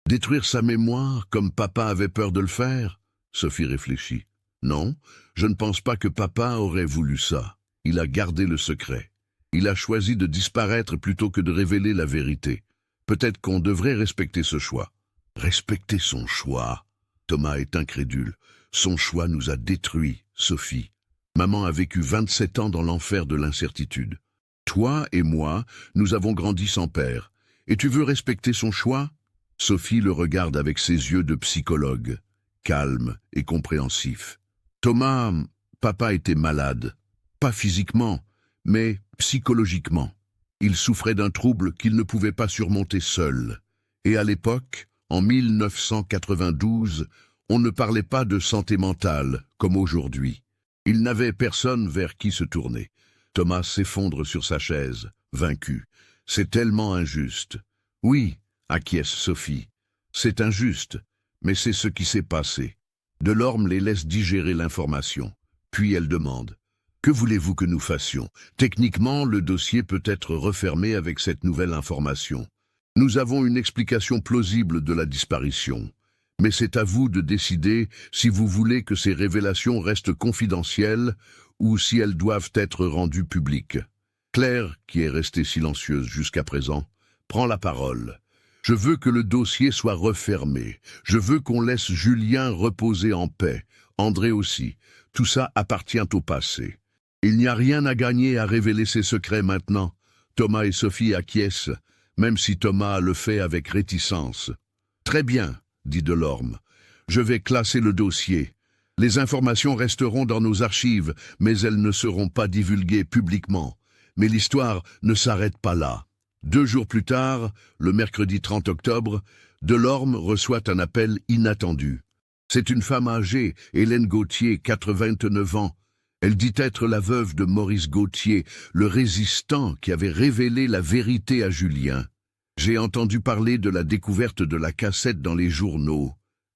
Détruire sa mémoire, comme papa avait peur de le faire? Sophie réfléchit. Non, je ne pense pas que papa aurait voulu ça. Il a gardé le secret. Il a choisi de disparaître plutôt que de révéler la vérité. Peut-être qu'on devrait respecter ce choix. Respecter son choix? Thomas est incrédule. Son choix nous a détruits, Sophie. Maman a vécu 27 ans dans l'enfer de l'incertitude. Toi et moi, nous avons grandi sans père. Et tu veux respecter son choix? Sophie le regarde avec ses yeux de psychologue, calme et compréhensif. Thomas, papa était malade. Pas physiquement, mais psychologiquement. Il souffrait d'un trouble qu'il ne pouvait pas surmonter seul. Et à l'époque, en 1992, on ne parlait pas de santé mentale comme aujourd'hui. Il n'avait personne vers qui se tourner. Thomas s'effondre sur sa chaise, vaincu. C'est tellement injuste. Oui, acquiesce Sophie. C'est injuste, mais c'est ce qui s'est passé. Delorme les laisse digérer l'information. Puis elle demande. Que voulez-vous que nous fassions? Techniquement, le dossier peut être refermé avec cette nouvelle information. Nous avons une explication plausible de la disparition. Mais c'est à vous de décider si vous voulez que ces révélations restent confidentielles ou si elles doivent être rendues publiques. Claire, qui est restée silencieuse jusqu'à présent, prend la parole. Je veux que le dossier soit refermé. Je veux qu'on laisse Julien reposer en paix. André aussi. Tout ça appartient au passé. Il n'y a rien à gagner à révéler ses secrets maintenant. Thomas et Sophie acquiescent, même si Thomas le fait avec réticence. Très bien, dit Delorme. Je vais classer le dossier. Les informations resteront dans nos archives, mais elles ne seront pas divulguées publiquement. Mais l'histoire ne s'arrête pas là. 2 jours plus tard, le mercredi 30 octobre, Delorme reçoit un appel inattendu. C'est une femme âgée, Hélène Gauthier, 89 ans. Elle dit être la veuve de Maurice Gauthier, le résistant qui avait révélé la vérité à Julien. « J'ai entendu parler de la découverte de la cassette dans les journaux,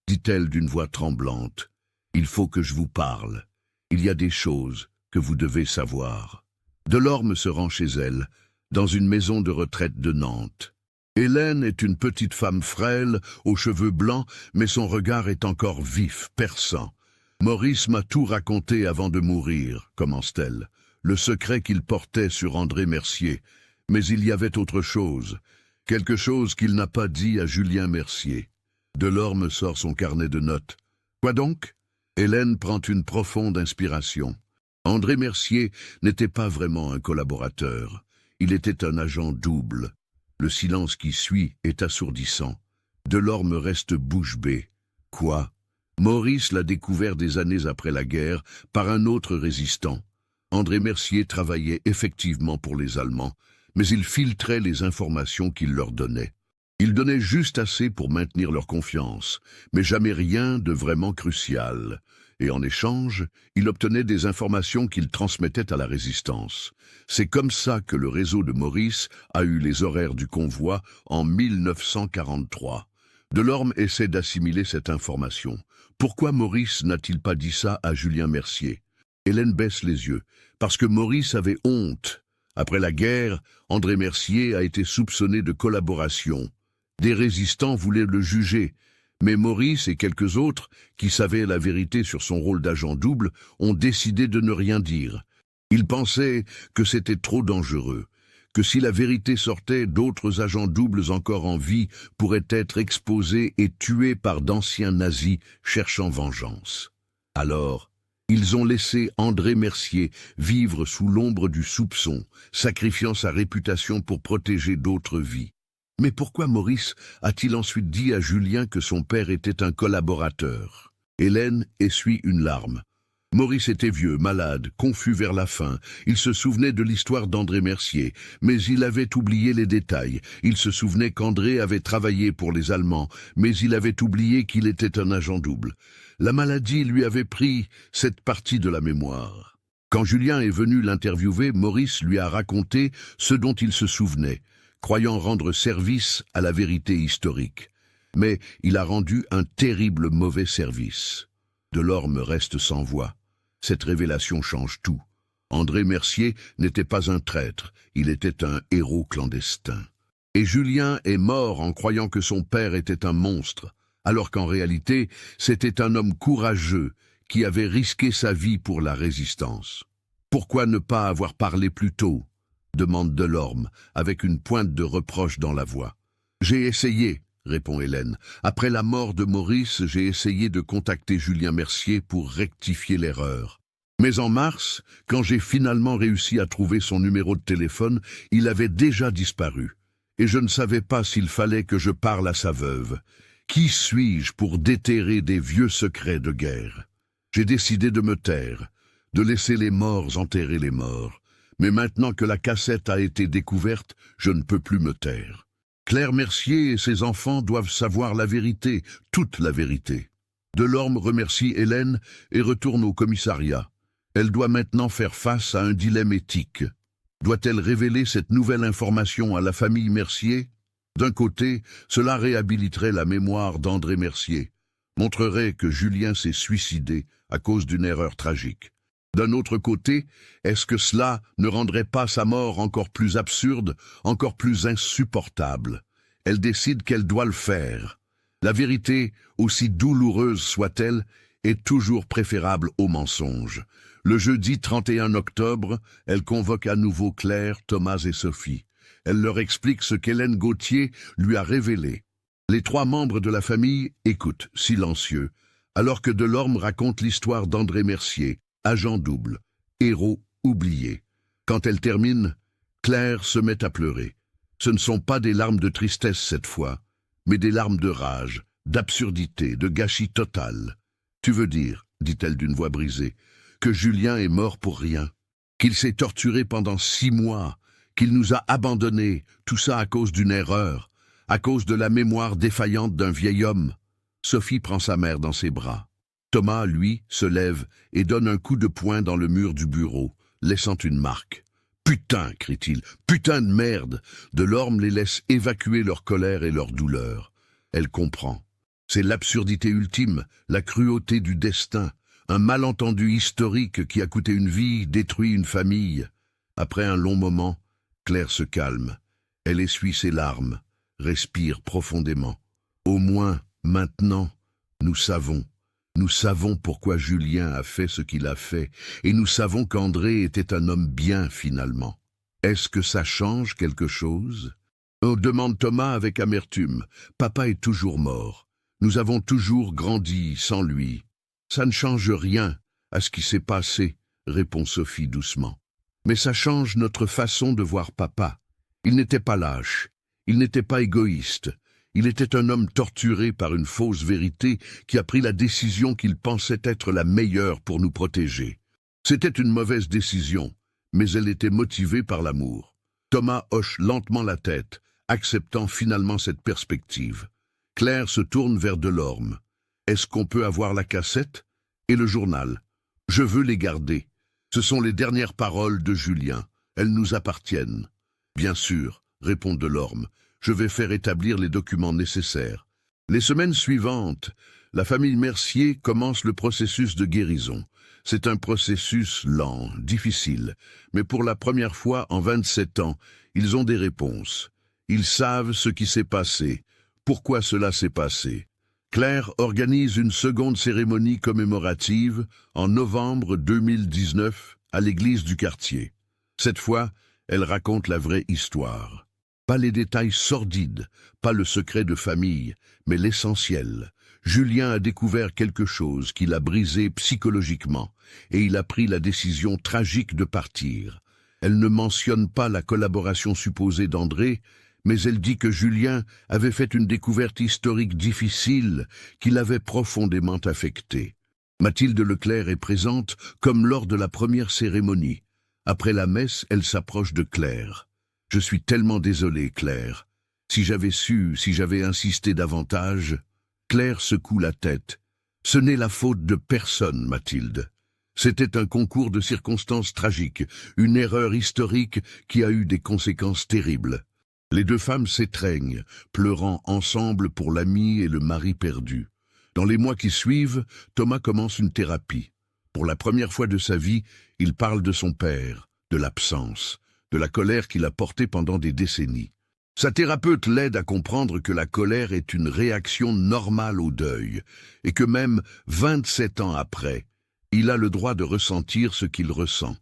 dit-elle d'une voix tremblante. Il faut que je vous parle. Il y a des choses que vous devez savoir. » Delorme se rend chez elle, dans une maison de retraite de Nantes. Hélène est une petite femme frêle, aux cheveux blancs, mais son regard est encore vif, perçant. « Maurice m'a tout raconté avant de mourir, commence-t-elle, le secret qu'il portait sur André Mercier. Mais il y avait autre chose, quelque chose qu'il n'a pas dit à Julien Mercier. » Delorme sort son carnet de notes. « Quoi donc ?» Hélène prend une profonde inspiration. André Mercier n'était pas vraiment un collaborateur. Il était un agent double. Le silence qui suit est assourdissant. Delorme reste bouche bée. Quoi? Maurice l'a découvert des années après la guerre par un autre résistant. André Mercier travaillait effectivement pour les Allemands, mais il filtrait les informations qu'il leur donnait. Il donnait juste assez pour maintenir leur confiance, mais jamais rien de vraiment crucial. Et en échange, il obtenait des informations qu'il transmettait à la résistance. C'est comme ça que le réseau de Maurice a eu les horaires du convoi en 1943. Delorme essaie d'assimiler cette information. Pourquoi Maurice n'a-t-il pas dit ça à Julien Mercier? Hélène baisse les yeux. Parce que Maurice avait honte. Après la guerre, André Mercier a été soupçonné de collaboration. Des résistants voulaient le juger. Mais Maurice et quelques autres, qui savaient la vérité sur son rôle d'agent double, ont décidé de ne rien dire. Ils pensaient que c'était trop dangereux, que si la vérité sortait, d'autres agents doubles encore en vie pourraient être exposés et tués par d'anciens nazis cherchant vengeance. Alors, ils ont laissé André Mercier vivre sous l'ombre du soupçon, sacrifiant sa réputation pour protéger d'autres vies. Mais pourquoi Maurice a-t-il ensuite dit à Julien que son père était un collaborateur? Hélène essuie une larme. Maurice était vieux, malade, confus vers la fin. Il se souvenait de l'histoire d'André Mercier, mais il avait oublié les détails. Il se souvenait qu'André avait travaillé pour les Allemands, mais il avait oublié qu'il était un agent double. La maladie lui avait pris cette partie de la mémoire. Quand Julien est venu l'interviewer, Maurice lui a raconté ce dont il se souvenait, croyant rendre service à la vérité historique. Mais il a rendu un terrible mauvais service. Delorme reste sans voix. Cette révélation change tout. André Mercier n'était pas un traître, il était un héros clandestin. Et Julien est mort en croyant que son père était un monstre, alors qu'en réalité, c'était un homme courageux qui avait risqué sa vie pour la résistance. Pourquoi ne pas avoir parlé plus tôt ? Demande Delorme, avec une pointe de reproche dans la voix. J'ai essayé, répond Hélène. Après la mort de Maurice, j'ai essayé de contacter Julien Mercier pour rectifier l'erreur. Mais en mars, quand j'ai finalement réussi à trouver son numéro de téléphone, il avait déjà disparu. Et je ne savais pas s'il fallait que je parle à sa veuve. Qui suis-je pour déterrer des vieux secrets de guerre ? J'ai décidé de me taire, de laisser les morts enterrer les morts. Mais maintenant que la cassette a été découverte, je ne peux plus me taire. Claire Mercier et ses enfants doivent savoir la vérité, toute la vérité. Delorme remercie Hélène et retourne au commissariat. Elle doit maintenant faire face à un dilemme éthique. Doit-elle révéler cette nouvelle information à la famille Mercier ? D'un côté, cela réhabiliterait la mémoire d'André Mercier, montrerait que Julien s'est suicidé à cause d'une erreur tragique. D'un autre côté, est-ce que cela ne rendrait pas sa mort encore plus absurde, encore plus insupportable ? Elle décide qu'elle doit le faire. La vérité, aussi douloureuse soit-elle, est toujours préférable au mensonge. Le jeudi 31 octobre, elle convoque à nouveau Claire, Thomas et Sophie. Elle leur explique ce qu'Hélène Gauthier lui a révélé. Les trois membres de la famille écoutent, silencieux, alors que Delorme raconte l'histoire d'André Mercier, agent double, héros oublié. Quand elle termine, Claire se met à pleurer. Ce ne sont pas des larmes de tristesse cette fois, mais des larmes de rage, d'absurdité, de gâchis total. « Tu veux dire, dit-elle d'une voix brisée, que Julien est mort pour rien, qu'il s'est torturé pendant 6 mois, qu'il nous a abandonnés, tout ça à cause d'une erreur, à cause de la mémoire défaillante d'un vieil homme. » Sophie prend sa mère dans ses bras. Thomas, lui, se lève et donne un coup de poing dans le mur du bureau, laissant une marque. « Putain !» crie-t-il. « Putain de merde !» Delorme les laisse évacuer leur colère et leur douleur. Elle comprend. C'est l'absurdité ultime, la cruauté du destin, un malentendu historique qui a coûté une vie, détruit une famille. Après un long moment, Claire se calme. Elle essuie ses larmes, respire profondément. Au moins, maintenant, nous savons. Nous savons pourquoi Julien a fait ce qu'il a fait, et nous savons qu'André était un homme bien finalement. Est-ce que ça change quelque chose ? Demande Thomas avec amertume. Papa est toujours mort. Nous avons toujours grandi sans lui. Ça ne change rien à ce qui s'est passé, répond Sophie doucement. Mais ça change notre façon de voir papa. Il n'était pas lâche, il n'était pas égoïste. Il était un homme torturé par une fausse vérité qui a pris la décision qu'il pensait être la meilleure pour nous protéger. C'était une mauvaise décision, mais elle était motivée par l'amour. Thomas hoche lentement la tête, acceptant finalement cette perspective. Claire se tourne vers Delorme. Est-ce qu'on peut avoir la cassette ? Et le journal ? Je veux les garder. Ce sont les dernières paroles de Julien. Elles nous appartiennent. Bien sûr, répond Delorme. Je vais faire établir les documents nécessaires. Les semaines suivantes, la famille Mercier commence le processus de guérison. C'est un processus lent, difficile, mais pour la première fois en 27 ans, ils ont des réponses. Ils savent ce qui s'est passé, pourquoi cela s'est passé. Claire organise une seconde cérémonie commémorative en novembre 2019 à l'église du quartier. Cette fois, elle raconte la vraie histoire. Pas les détails sordides, pas le secret de famille, mais l'essentiel. Julien a découvert quelque chose qui l'a brisé psychologiquement, et il a pris la décision tragique de partir. Elle ne mentionne pas la collaboration supposée d'André, mais elle dit que Julien avait fait une découverte historique difficile qui l'avait profondément affecté. Mathilde Leclerc est présente comme lors de la première cérémonie. Après la messe, elle s'approche de Claire. « Je suis tellement désolée, Claire. Si j'avais su, si j'avais insisté davantage... » Claire secoue la tête. « Ce n'est la faute de personne, Mathilde. C'était un concours de circonstances tragiques, une erreur historique qui a eu des conséquences terribles. » Les deux femmes s'étreignent, pleurant ensemble pour l'ami et le mari perdu. Dans les mois qui suivent, Thomas commence une thérapie. Pour la première fois de sa vie, il parle de son père, de l'absence, de la colère qu'il a portée pendant des décennies. Sa thérapeute l'aide à comprendre que la colère est une réaction normale au deuil, et que même 27 ans après, il a le droit de ressentir ce qu'il ressent.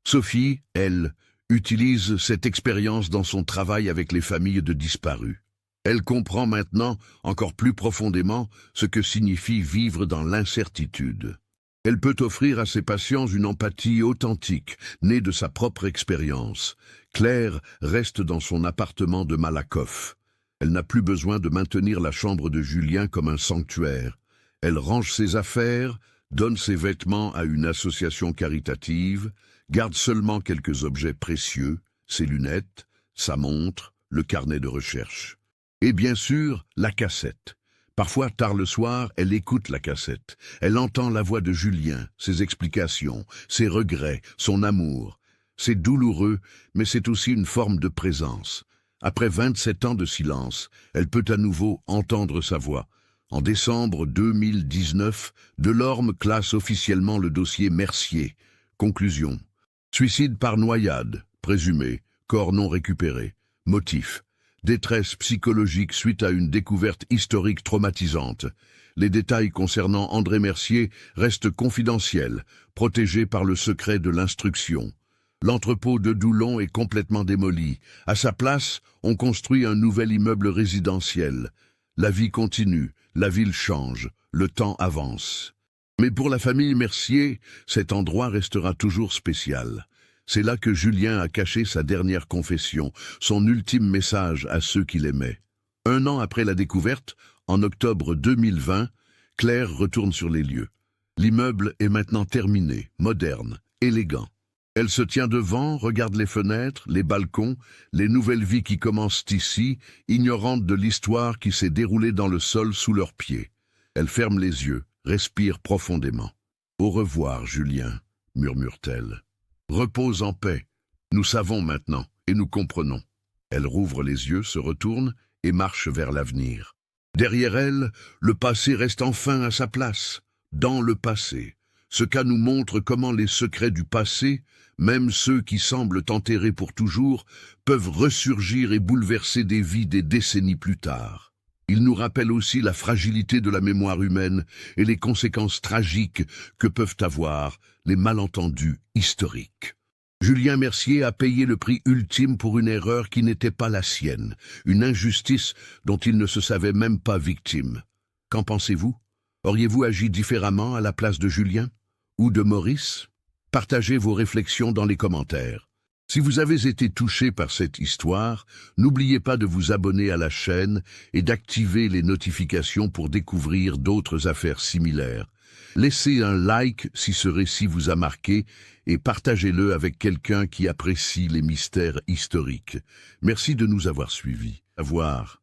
Sophie, elle, utilise cette expérience dans son travail avec les familles de disparus. Elle comprend maintenant, encore plus profondément, ce que signifie vivre dans l'incertitude. Elle peut offrir à ses patients une empathie authentique, née de sa propre expérience. Claire reste dans son appartement de Malakoff. Elle n'a plus besoin de maintenir la chambre de Julien comme un sanctuaire. Elle range ses affaires, donne ses vêtements à une association caritative, garde seulement quelques objets précieux, ses lunettes, sa montre, le carnet de recherche. Et bien sûr, la cassette. Parfois, tard le soir, elle écoute la cassette. Elle entend la voix de Julien, ses explications, ses regrets, son amour. C'est douloureux, mais c'est aussi une forme de présence. Après 27 ans de silence, elle peut à nouveau entendre sa voix. En décembre 2019, Delorme classe officiellement le dossier Mercier. Conclusion. Suicide par noyade, présumé, corps non récupéré. Motif. Détresse psychologique suite à une découverte historique traumatisante. Les détails concernant André Mercier restent confidentiels, protégés par le secret de l'instruction. L'entrepôt de Doulon est complètement démoli. À sa place, on construit un nouvel immeuble résidentiel. La vie continue, la ville change, le temps avance. Mais pour la famille Mercier, cet endroit restera toujours spécial. C'est là que Julien a caché sa dernière confession, son ultime message à ceux qu'il aimait. 1 an après la découverte, en octobre 2020, Claire retourne sur les lieux. L'immeuble est maintenant terminé, moderne, élégant. Elle se tient devant, regarde les fenêtres, les balcons, les nouvelles vies qui commencent ici, ignorante de l'histoire qui s'est déroulée dans le sol sous leurs pieds. Elle ferme les yeux, respire profondément. « Au revoir, Julien », murmure-t-elle. « Repose en paix. Nous savons maintenant, et nous comprenons. » Elle rouvre les yeux, se retourne et marche vers l'avenir. Derrière elle, le passé reste enfin à sa place, dans le passé. Ce cas nous montre comment les secrets du passé, même ceux qui semblent enterrés pour toujours, peuvent ressurgir et bouleverser des vies des décennies plus tard. Il nous rappelle aussi la fragilité de la mémoire humaine et les conséquences tragiques que peuvent avoir les malentendus historiques. Julien Mercier a payé le prix ultime pour une erreur qui n'était pas la sienne, une injustice dont il ne se savait même pas victime. Qu'en pensez-vous? Auriez-vous agi différemment à la place de Julien? Ou de Maurice? Partagez vos réflexions dans les commentaires. Si vous avez été touché par cette histoire, n'oubliez pas de vous abonner à la chaîne et d'activer les notifications pour découvrir d'autres affaires similaires. Laissez un like si ce récit vous a marqué et partagez-le avec quelqu'un qui apprécie les mystères historiques. Merci de nous avoir suivis. Au revoir.